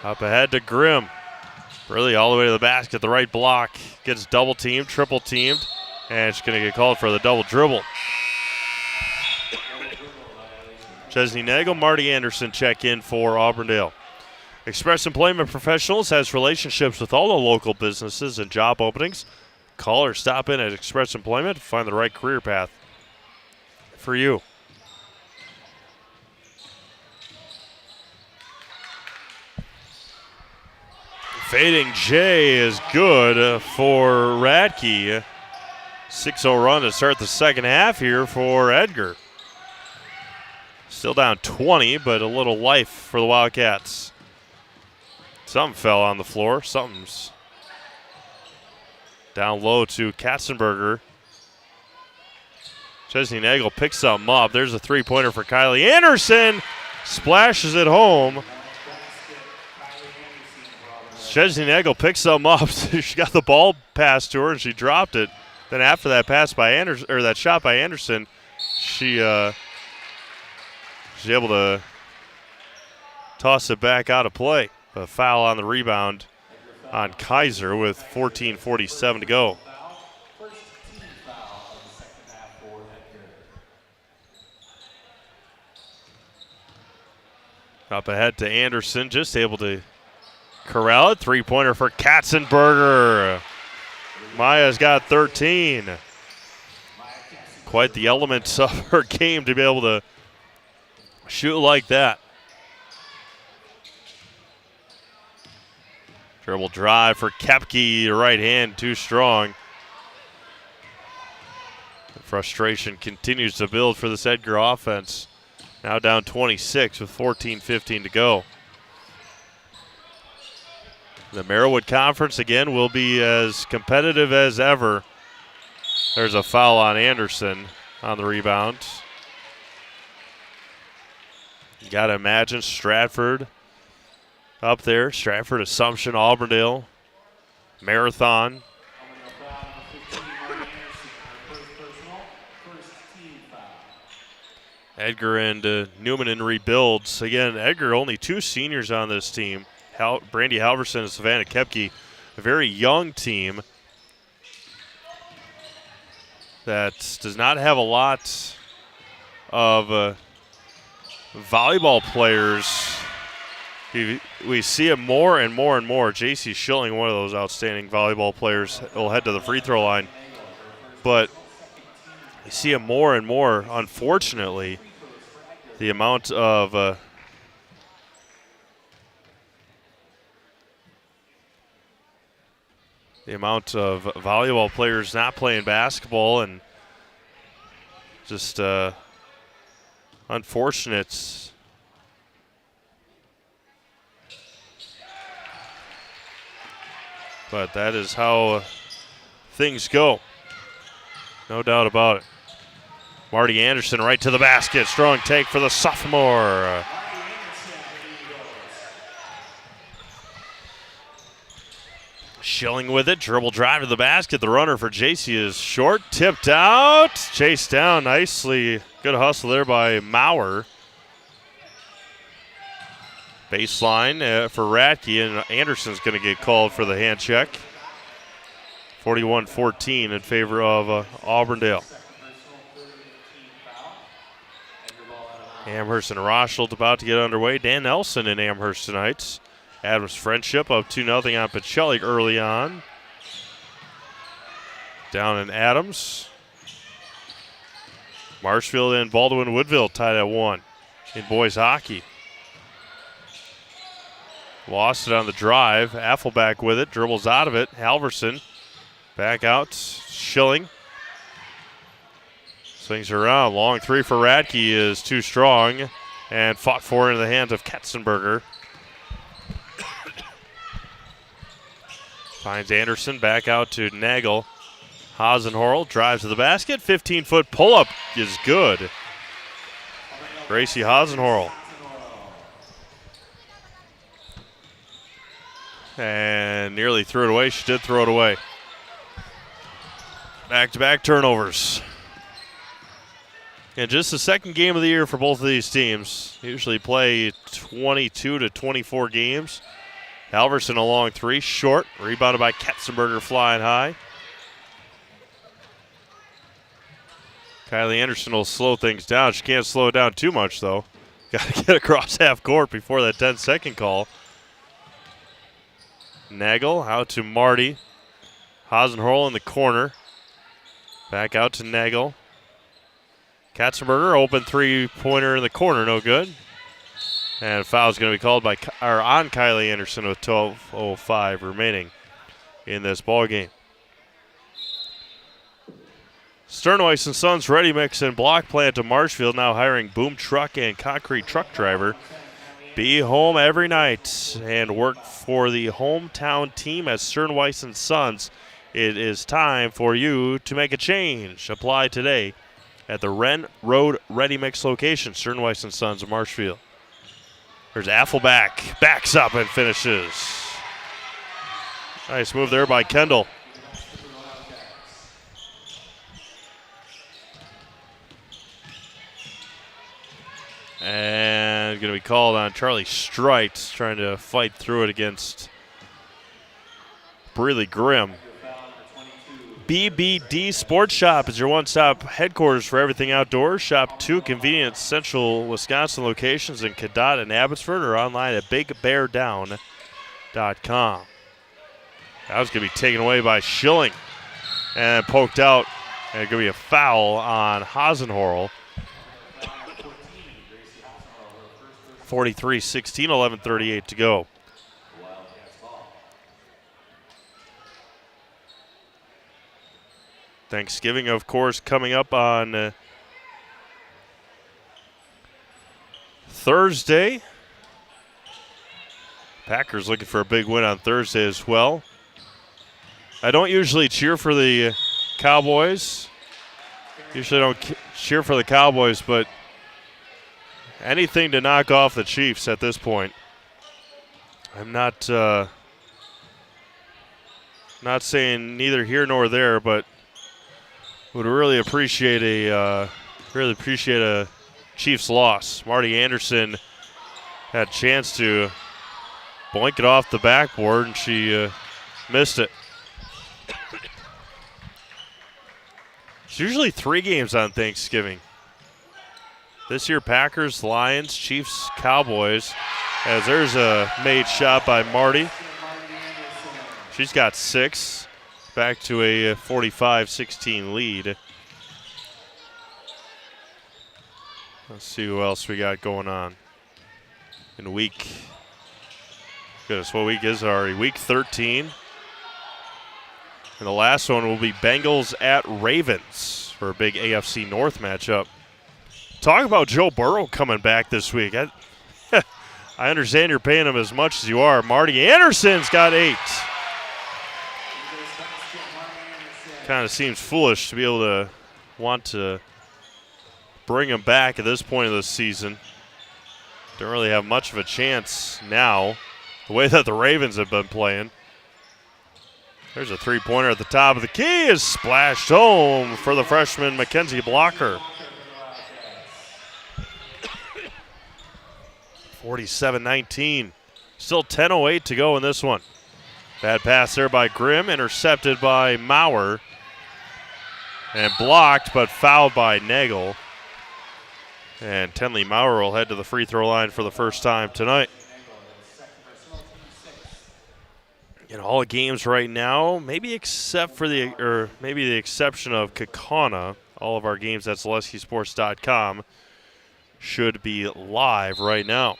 Up ahead to Grimm. Really all the way to the basket. The right block. Gets double-teamed, triple-teamed. And it's going to get called for the double dribble. Chesney Nagel, Marty Anderson check in for Auburndale. Express Employment Professionals has relationships with all the local businesses and job openings. Call or stop in at Express Employment to find the right career path for you. Fading J is good for Radke. 6-0 run to start the second half here for Edgar. Still down 20, but a little life for the Wildcats. Something fell on the floor. Something's down low to Katzenberger. Chesney Nagel picks something up. There's a three-pointer for Kylie Anderson. Splashes it home. Chesney Nagel picks something up. She got the ball passed to her and she dropped it. Then after that pass by Anderson, or that shot by Anderson, she's able to toss it back out of play. A foul on the rebound on Kaiser with 14:47 to go. Up ahead to Anderson, just able to corral it. Three-pointer for Katzenberger. Maya's got 13. Quite the elements of her game to be able to shoot like that. Dribble drive for Kepke, right hand too strong. The frustration continues to build for this Edgar offense. Now down 26 with 14:15 to go. The Merriwood Conference, again, will be as competitive as ever. There's a foul on Anderson on the rebound. You got to imagine Stratford up there. Stratford, Assumption, Auburndale, Marathon. Edgar and Newman in rebuilds. Again, Edgar, only 2 seniors on this team. Brandy Halverson and Savannah Kepke, a very young team that does not have a lot of volleyball players. We see it more and more and more. J.C. Schilling, one of those outstanding volleyball players, will head to the free throw line. But we see it more and more, unfortunately, the amount of volleyball players not playing basketball, and just unfortunate. But that is how things go. No doubt about it. Marty Anderson right to the basket. Strong take for the sophomore. Schilling with it. Dribble drive to the basket. The runner for JC is short. Tipped out. Chased down nicely. Good hustle there by Maurer. Baseline for Radke, and Anderson's going to get called for the hand check. 41-14 in favor of Auburndale. Amherst and Rothschild about to get underway. Dan Nelson in Amherst tonight. Adams Friendship up 2-0 on Pacelli early on. Down in Adams. Marshfield and Baldwin Woodville tied at 1 in boys hockey. Lost it on the drive. Affelback with it. Dribbles out of it. Halverson back out. Schilling. Swings around. Long three for Radke is too strong. and fought for into the hands of Katzenberger. Finds Anderson, back out to Nagel. Hasenhorl drives to the basket. 15-foot pull-up is good. Gracie Hasenhorl. And nearly threw it away. She did throw it away. Back-to-back turnovers. And just the second game of the year for both of these teams. Usually play 22 to 24 games. Halverson a long three, short. Rebounded by Katzenberger, flying high. Kylie Anderson will slow things down. She can't slow it down too much, though. Got to get across half court before that 10-second call. Nagel out to Marty. Hasenhorl in the corner. Back out to Nagel. Katzenberger, open three-pointer in the corner, no good. And a foul is going to be called on Kylie Anderson with 12:05 remaining in this ball game. Sternweiss & Sons Ready Mix and Block Plant of Marshfield now hiring boom truck and concrete truck driver. Be home every night and work for the hometown team at Sternweiss & Sons. It is time for you to make a change. Apply today at the Wren Road Ready Mix location, Sternweiss & Sons of Marshfield. There's Affelback, backs up and finishes. Nice move there by Kendall. And going to be called on Charlie Strite, trying to fight through it against Breeley Grimm. BBD Sports Shop is your one-stop headquarters for everything outdoors. Shop 2 convenient central Wisconsin locations in Cadott and Abbotsford or online at BigBearDown.com. That was going to be taken away by Schilling and poked out. And it's going to be a foul on Hasenhorl. 43-16, 11:38 to go. Thanksgiving, of course, coming up on Thursday. Packers looking for a big win on Thursday as well. I don't usually cheer for the Cowboys. Usually don't cheer for the Cowboys, but anything to knock off the Chiefs at this point. I'm not saying neither here nor there, but would really appreciate a Chiefs loss. Marty Anderson had a chance to boink it off the backboard, and she missed it. It's usually 3 games on Thanksgiving. This year, Packers, Lions, Chiefs, Cowboys. As there's a made shot by Marty. She's got 6. Back to a 45-16 lead. Let's see who else we got going on in week. Goodness, what week is it already? Week 13. And the last one will be Bengals at Ravens for a big AFC North matchup. Talk about Joe Burrow coming back this week. I understand you're paying him as much as you are. Marty Anderson's got 8. Kind of seems foolish to be able to want to bring him back at this point of the season. Don't really have much of a chance now, the way that the Ravens have been playing. There's a three-pointer at the top of the key, is splashed home for the freshman Mackenzie Blocker. 47-19. Still 10:08 to go in this one. Bad pass there by Grimm, intercepted by Maurer. And blocked, but fouled by Nagel. And Tenley Maurer will head to the free throw line for the first time tonight. In all games right now, maybe except for maybe the exception of Kaukauna, all of our games at ZaleskiSports.com should be live right now.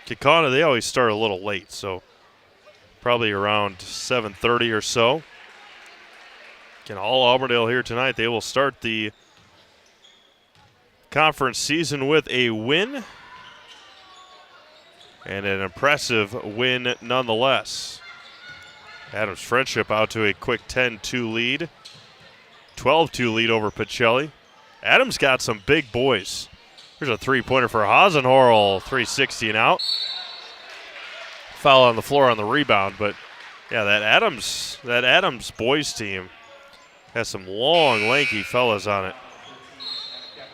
Kaukauna, they always start a little late, so probably around 7:30 or so. Again, all Auburndale here tonight. They will start the conference season with a win and an impressive win nonetheless. Adams Friendship out to a quick 10-2 lead. 12-2 lead over Pacelli. Adams got some big boys. There's a three-pointer for Hasenhorl, 360 and out. Foul on the floor on the rebound, but yeah, that Adams boys team has some long, lanky fellas on it,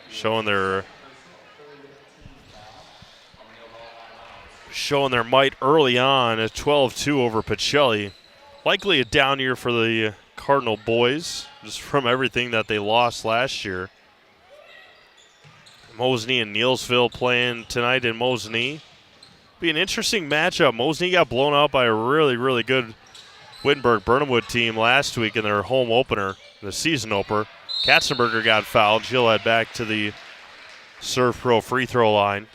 showing their might early on at 12-2 over Pacelli. Likely a down year for the Cardinal boys, just from everything that they lost last year. Mosney and Neelsville playing tonight in Mosney. Be an interesting matchup. Mosney got blown out by a really, really good Wittenberg-Burnhamwood team last week in their home opener, the season opener. Katzenberger got fouled. She'll head back to the Serve Pro free throw line.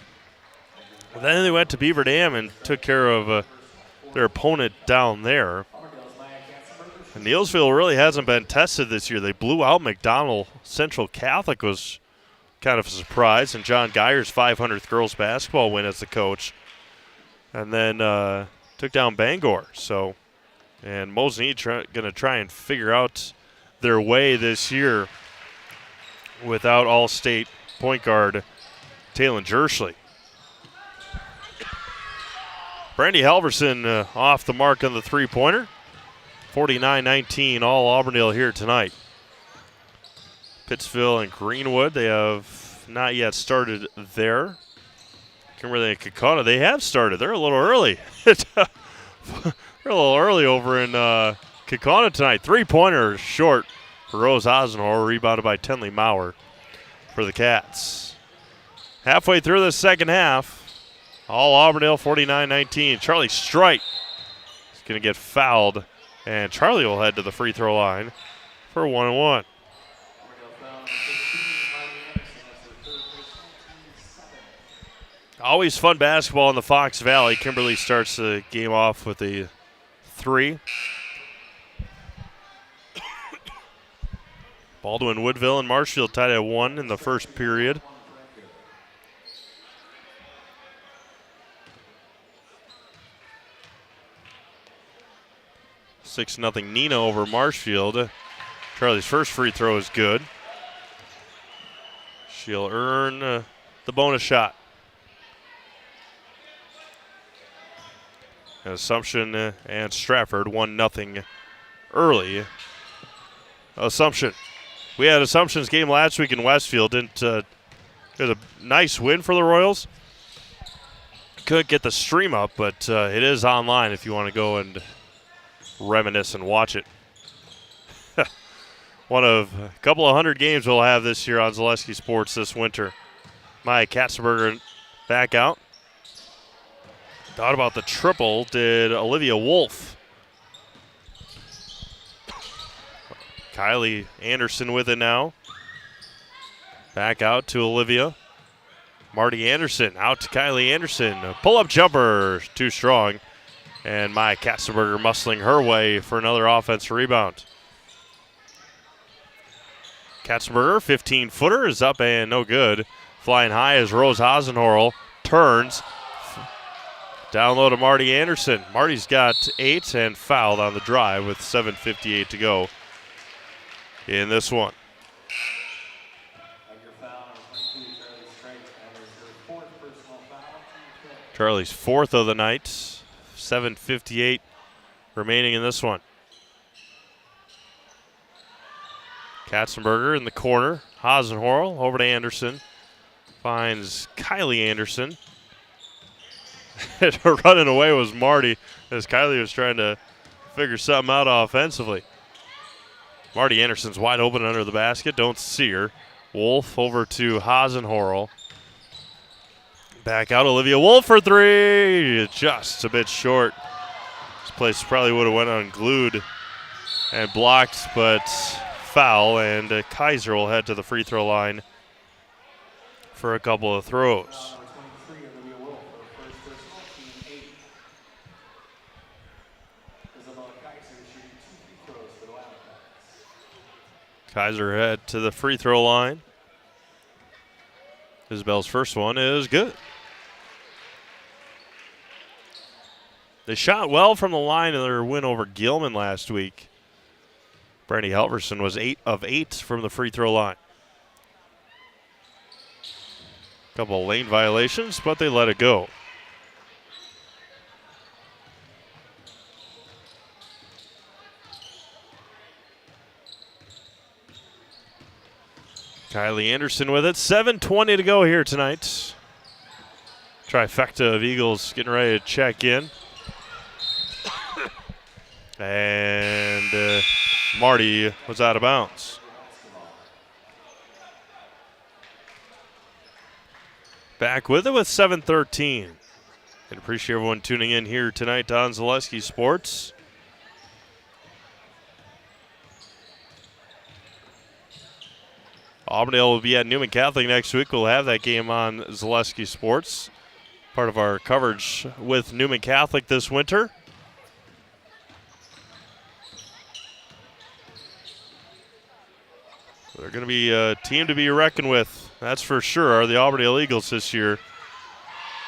Then they went to Beaver Dam and took care of their opponent down there. And Neelsville really hasn't been tested this year. They blew out McDonald. Central Catholic was kind of a surprise, and John Geyer's 500th girls basketball win as the coach. And then took down Bangor. And Mosney going to try and figure out their way this year without All-State point guard Talon Jerschley. Brandy Halverson off the mark on the three-pointer. 49-19, all Auburndale here tonight. Pittsville and Greenwood, they have not yet started there. Kimberly and Kaukauna, they have started. They're a little early. They're a little early over in Kaukauna tonight. Three-pointer short for Rose Hasenhorl, rebounded by Tenley Maurer for the Cats. Halfway through the second half, all Auburndale 49-19. Charlie Strite is going to get fouled, and Charlie will head to the free throw line for 1-1. Always fun basketball in the Fox Valley. Kimberly starts the game off with a three. Baldwin, Woodville, and Marshfield tied at 1 in the first period. (6-0) Nina over Marshfield. Charlie's first free throw is good. She'll earn the bonus shot. Assumption and Stratford 1-0 early. Assumption. We had Assumption's game last week in Westfield. It was a nice win for the Royals. Couldn't get the stream up, but it is online if you want to go and reminisce and watch it. One of a couple of 100 games we'll have this year on Zaleski Sports this winter. Maya Katzenberger back out. Thought about the triple, did Olivia Wolf. Kylie Anderson with it now. Back out to Olivia. Marty Anderson out to Kylie Anderson. A pull-up jumper, too strong. And Maya Katzenberger muscling her way for another offensive rebound. Katzenberger, 15-footer, is up and no good. Flying high as Rose Hasenhorl turns. Down low to Marty Anderson. Marty's got 8 and fouled on the drive with 7:58 to go in this one. Charlie's fourth of the night. 7:58 remaining in this one. Katzenberger in the corner. Hasenhorl over to Anderson. Finds Kylie Anderson. Running away was Marty as Kylie was trying to figure something out offensively. Marty Anderson's wide open under the basket. Don't see her. Wolf over to Hasenhorl. Back out Olivia Wolf for three. Just a bit short. This place probably would have went unglued and blocked, but foul, and Kaiser will head to the free throw line for a couple of throws. Kaiser head to the free throw line. Isabel's first one is good. They shot well from the line in their win over Gilman last week. Brandy Halverson was 8 of 8 from the free throw line. Couple of lane violations, but they let it go. Kylie Anderson with it. 7:20 to go here tonight. Trifecta of Eagles getting ready to check in. And Marty was out of bounds. Back with it with 7:13. And appreciate everyone tuning in here tonight on Zaleski Sports. Auburndale will be at Newman Catholic next week. We'll have that game on Zaleski Sports. Part of our coverage with Newman Catholic this winter. They're going to be a team to be reckoned with, that's for sure, are the Auburndale Eagles this year.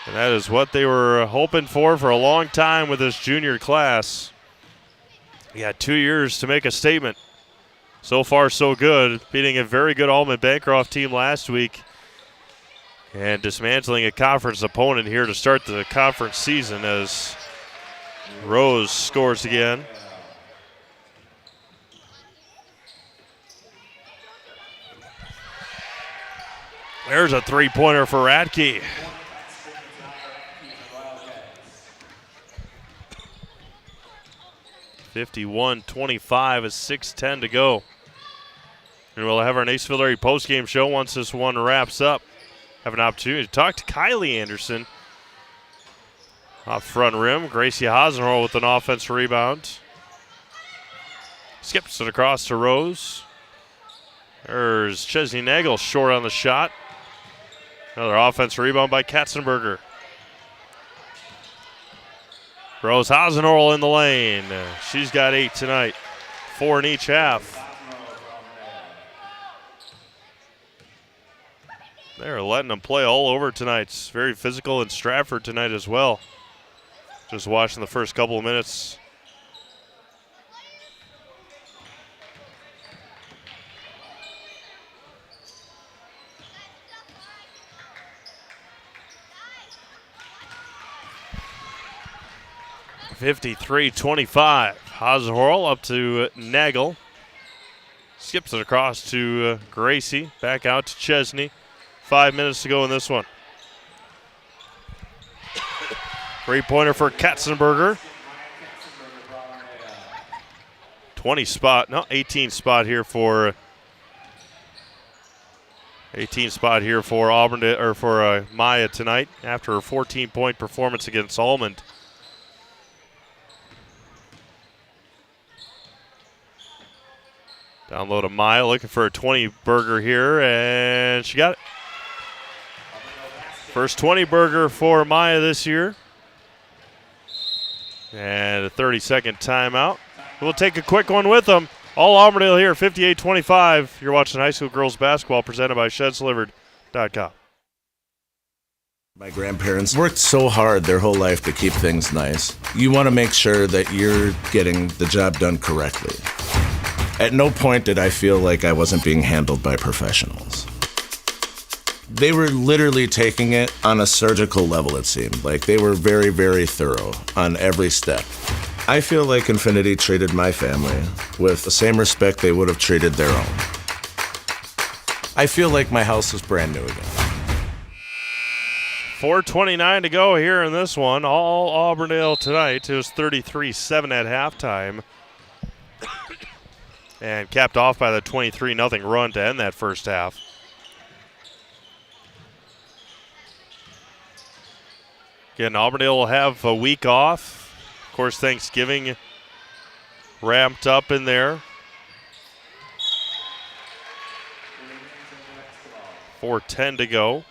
And that is what they were hoping for a long time with this junior class. You got 2 years to make a statement. So far, so good. Beating a very good Almond Bancroft team last week and dismantling a conference opponent here to start the conference season as Rose scores again. There's a three-pointer for Radke. (51-25) is 6:10 to go. And we'll have our Nacerville area postgame show once this one wraps up. Have an opportunity to talk to Kylie Anderson. Off front rim, Gracie Hasenhorl with an offensive rebound. Skips it across to Rose. There's Chesney Nagel short on the shot. Another offensive rebound by Katzenberger. Rose Hasenhorl in the lane. She's got 8 tonight, 4 in each half. They're letting them play all over tonight. It's very physical in Stratford tonight as well. Just watching the first couple of minutes. (53-25). Hasenhorl up to Nagel. Skips it across to Gracie. Back out to Chesney. 5 minutes to go in this one. Three-pointer for Katzenberger. 18 spot here for Auburn, or for Maya tonight after her 14-point performance against Almond. Down low to Maya, looking for a 20-burger here, and she got it. First 20-burger for Maya this year. And a 30-second timeout. We'll take a quick one with them. All Auburndale here, 58-25. You're watching high school girls basketball presented by ShedsDelivered.com. My grandparents worked so hard their whole life to keep things nice. You want to make sure that you're getting the job done correctly. At no point did I feel like I wasn't being handled by professionals. They were literally taking it on a surgical level, it seemed. Like they were very, very thorough on every step. I feel like Infinity treated my family with the same respect they would have treated their own. I feel like my house is brand new again. 4:29 to go here in this one. All Auburndale tonight. It was 33-7 at halftime. And capped off by the 23-0 run to end that first half. Again, Auburndale will have a week off. Of course, Thanksgiving ramped up in there. 4:10 to go.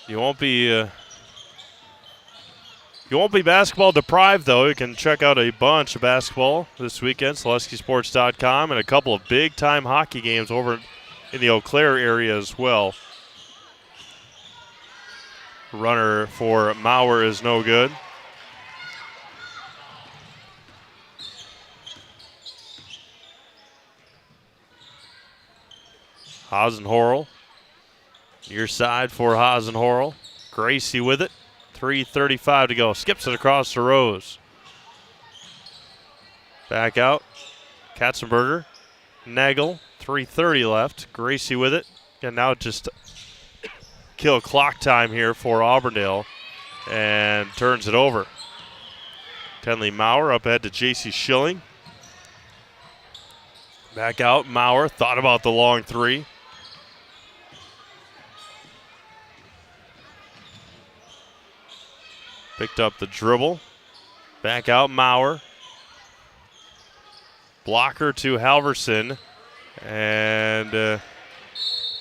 You won't be basketball deprived, though. You can check out a bunch of basketball this weekend, SaleskiSports.com, and a couple of big-time hockey games over in the Eau Claire area as well. Runner for Maurer is no good. Hasenhorl, near side for Hasenhorl. Gracie with it. 3:35 to go. Skips it across to Rose. Back out. Katzenberger. Nagel. 3:30 left. Gracie with it. And now just kill clock time here for Auburndale. And turns it over. Tenley Maurer up ahead to J.C. Schilling. Back out. Maurer thought about the long three. Picked up the dribble. Back out Maurer. Blocker to Halverson. And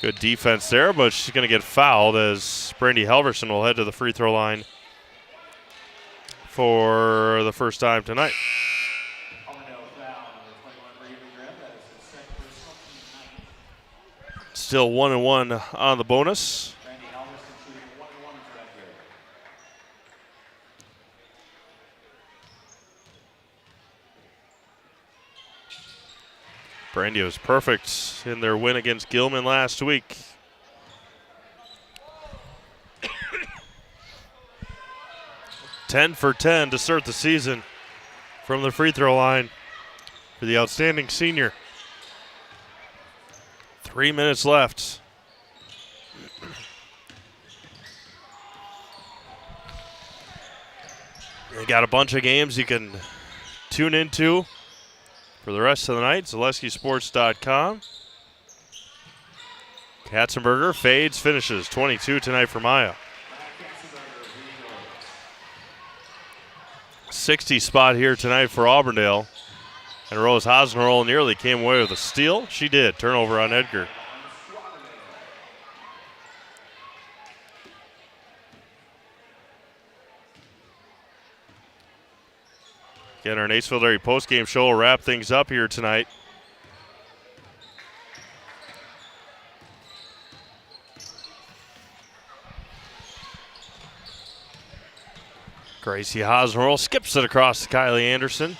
good defense there, but she's going to get fouled as Brandy Halverson will head to the free throw line for the first time tonight. Still 1-1 on the bonus. Brandy was perfect in their win against Gilman last week. (10 for 10 to start the season from the free throw line for the outstanding senior. 3 minutes left. They got a bunch of games you can tune into for the rest of the night. ZaleskiSports.com. Katzenberger fades, finishes. 22 tonight for Maya. 60 spot here tonight for Auburndale. And Rose Hasenhorl nearly came away with a steal. She did. Turnover on Edgar. Again, our Nacefield Area postgame show will wrap things up here tonight. Gracie Hasenhorl skips it across to Kylie Anderson.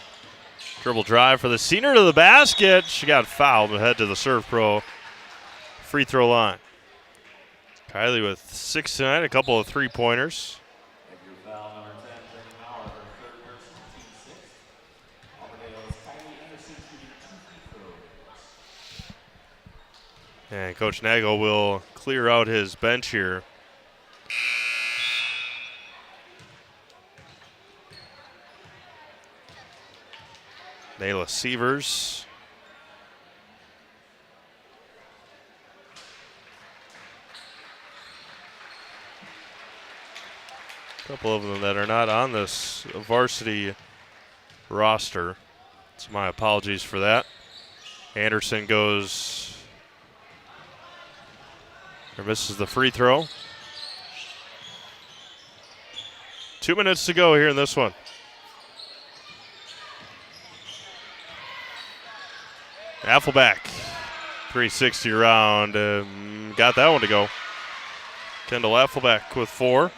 Dribble drive for the senior to the basket. She got fouled and head to the Serve Pro free throw line. Kylie with 6 tonight, a couple of three-pointers. And Coach Nagel will clear out his bench here. Nayla Sievers. A couple of them that are not on this varsity roster. So my apologies for that. Anderson goes, or misses the free throw. 2 minutes to go here in this one. Affelback, 360 round, got that one to go. Kendall Affelback with 4.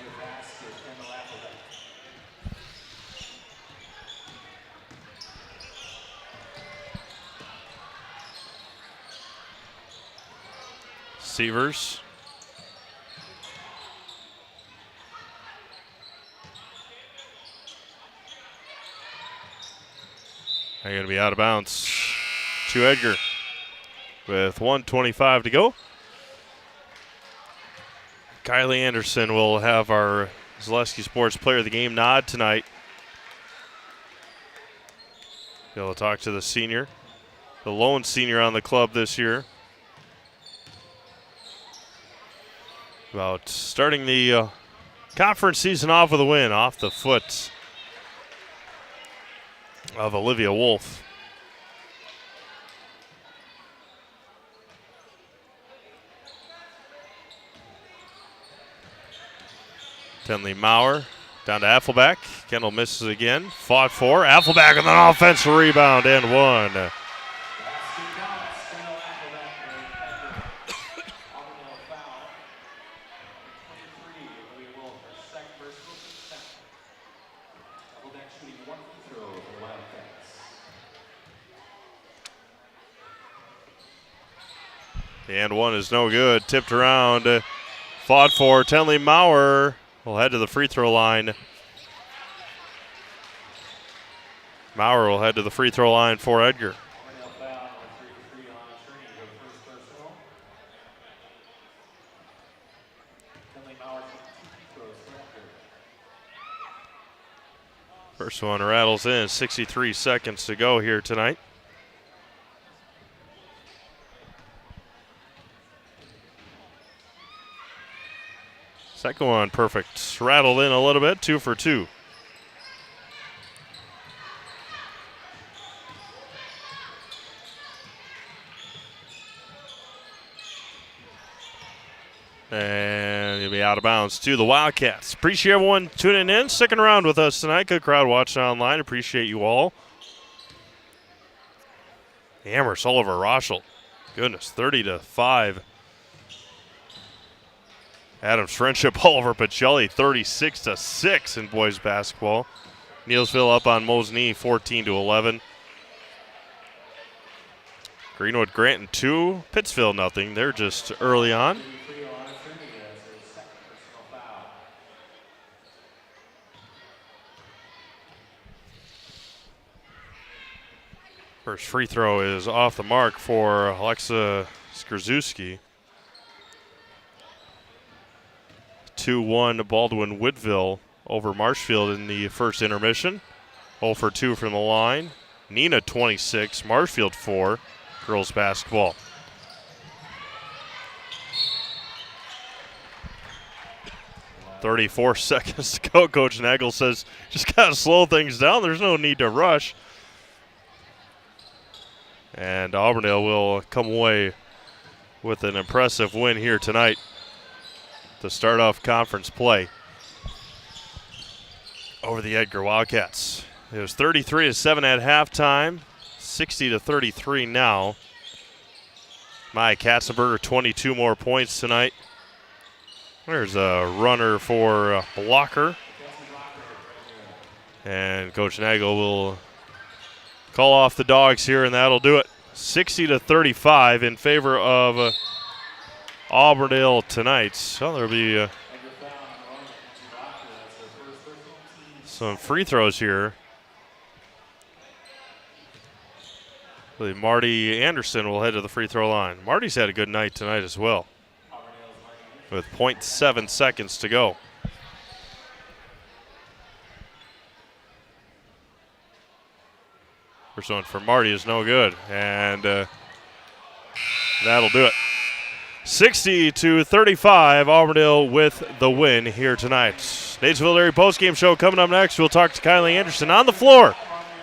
Sievers. They're going to be out of bounds to Edgar with 1:25 to go. Kylie Anderson will have our Zaleski Sports Player of the Game nod tonight. Be able to talk to the senior, the lone senior on the club this year, about starting the conference season off with a win off the foot of Olivia Wolf. Tenley Maurer down to Affelback. Kendall misses again. Fought for. Affelback with an offensive rebound and one. And one is no good. Tipped around. Fought for. Tenley Maurer will head to the free throw line. Maurer will head to the free throw line for Edgar. First one rattles in. 63 seconds to go here tonight. Second one perfect. Rattled in a little bit. 2 for 2. And he'll be out of bounds to the Wildcats. Appreciate everyone tuning in, sticking around with us tonight. Good crowd watching online. Appreciate you all. Amherst all over Rochelle. Goodness, 30-5. Adams Friendship all over Pacelli, 36-6 in boys basketball. Neelsville up on Mosney, 14-11. Greenwood Granton 2, Pittsville nothing. They're just early on. First free throw is off the mark for Alexa Skrzyzewski. 2-1 Baldwin Woodville over Marshfield in the first intermission. 0 for 2 from the line. Nina 26, Marshfield 4, girls basketball. "34 seconds to go." Coach Nagel says, just got to slow things down. There's no need to rush. And Auburndale will come away with an impressive win here tonight to start off conference play over the Edgar Wildcats. It was 33-7 at halftime, 60-33 now. Maya Katzenberger, 22 more points tonight. There's a runner for Blocker. And Coach Nagel will call off the Dogs here, and that'll do it. 60-35 in favor of Auburndale tonight. So there'll be some free throws here. I believe Marty Anderson will head to the free throw line. Marty's had a good night tonight as well, with 0.7 seconds to go. First one for Marty is no good, and that'll do it. 60-35, Auburndale with the win here tonight. Natesville Dairy postgame show coming up next. We'll talk to Kylie Anderson on the floor.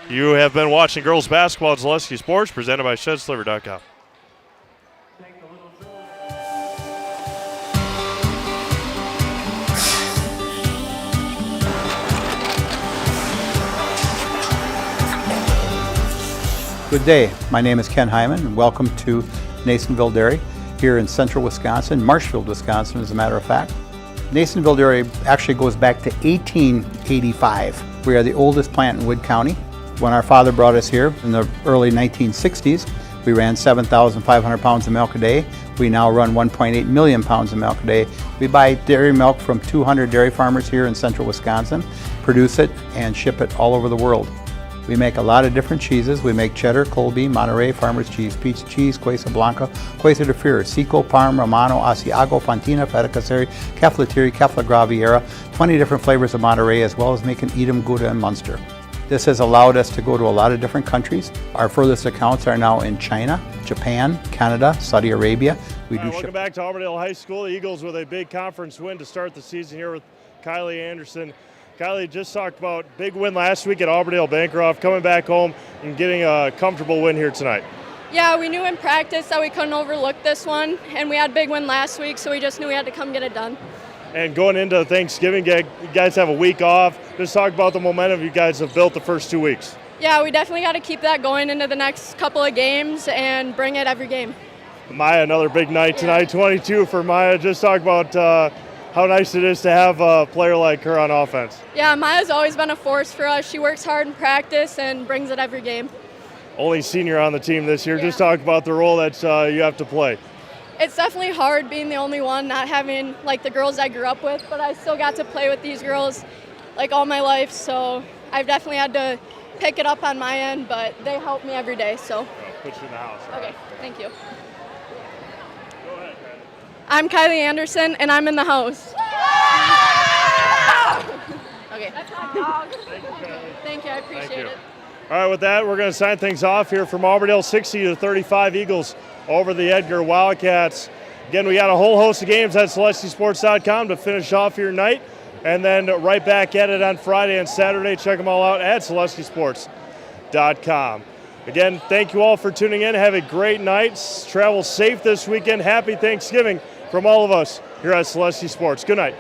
You have been watching girls basketball at Zaleski Sports, presented by ShedSliver.com. Good day. My name is Ken Hyman, and welcome to Nasonville Dairy here in central Wisconsin, Marshfield, Wisconsin, as a matter of fact. Nasonville Dairy actually goes back to 1885. We are the oldest plant in Wood County. When our father brought us here in the early 1960s, we ran 7,500 pounds of milk a day. We now run 1.8 million pounds of milk a day. We buy dairy milk from 200 dairy farmers here in central Wisconsin, produce it, and ship it all over the world. We make a lot of different cheeses. We make cheddar, Colby, Monterey, Farmer's Cheese, Peach Cheese, Quesa Blanca, Quesa de Freer, Seco, Parm, Romano, Asiago, Fontina, Feta Caseri, Caflatiri, Cafla Graviera, 20 different flavors of Monterey, as well as making Edam, Gouda, and Munster. This has allowed us to go to a lot of different countries. Our furthest accounts are now in China, Japan, Canada, Saudi Arabia. Welcome back to Auburndale High School. The Eagles with a big conference win to start the season here with Kylie Anderson. Kylie, just talked about big win last week at Auburndale Bancroft, coming back home and getting a comfortable win here tonight. Yeah, we knew in practice that we couldn't overlook this one, and we had a big win last week, so we just knew we had to come get it done. And going into Thanksgiving, you guys have a week off. Just talk about the momentum you guys have built the first 2 weeks. Yeah, we definitely got to keep that going into the next couple of games and bring it every game. Maya, another big night tonight, 22 for Maya. Just talk about how nice it is to have a player like her on offense. Yeah, Maya's always been a force for us. She works hard in practice and brings it every game. Only senior on the team this year. Just talk about the role that you have to play. It's definitely hard being the only one, not having like the girls I grew up with, but I still got to play with these girls like all my life, so I've definitely had to pick it up on my end, but they help me every day, so. I'll put you in the house. Okay, thank you. I'm Kylie Anderson, and I'm in the house. Okay. Thank you, I appreciate it. All right, with that, we're going to sign things off here from Auburndale, 60-35 Eagles over the Edgar Wildcats. Again, we got a whole host of games at CelestiSports.com to finish off your night, and then right back at it on Friday and Saturday. Check them all out at CelestiSports.com. Again, thank you all for tuning in. Have a great night. Travel safe this weekend. Happy Thanksgiving from all of us here at Celesti Sports. Good night.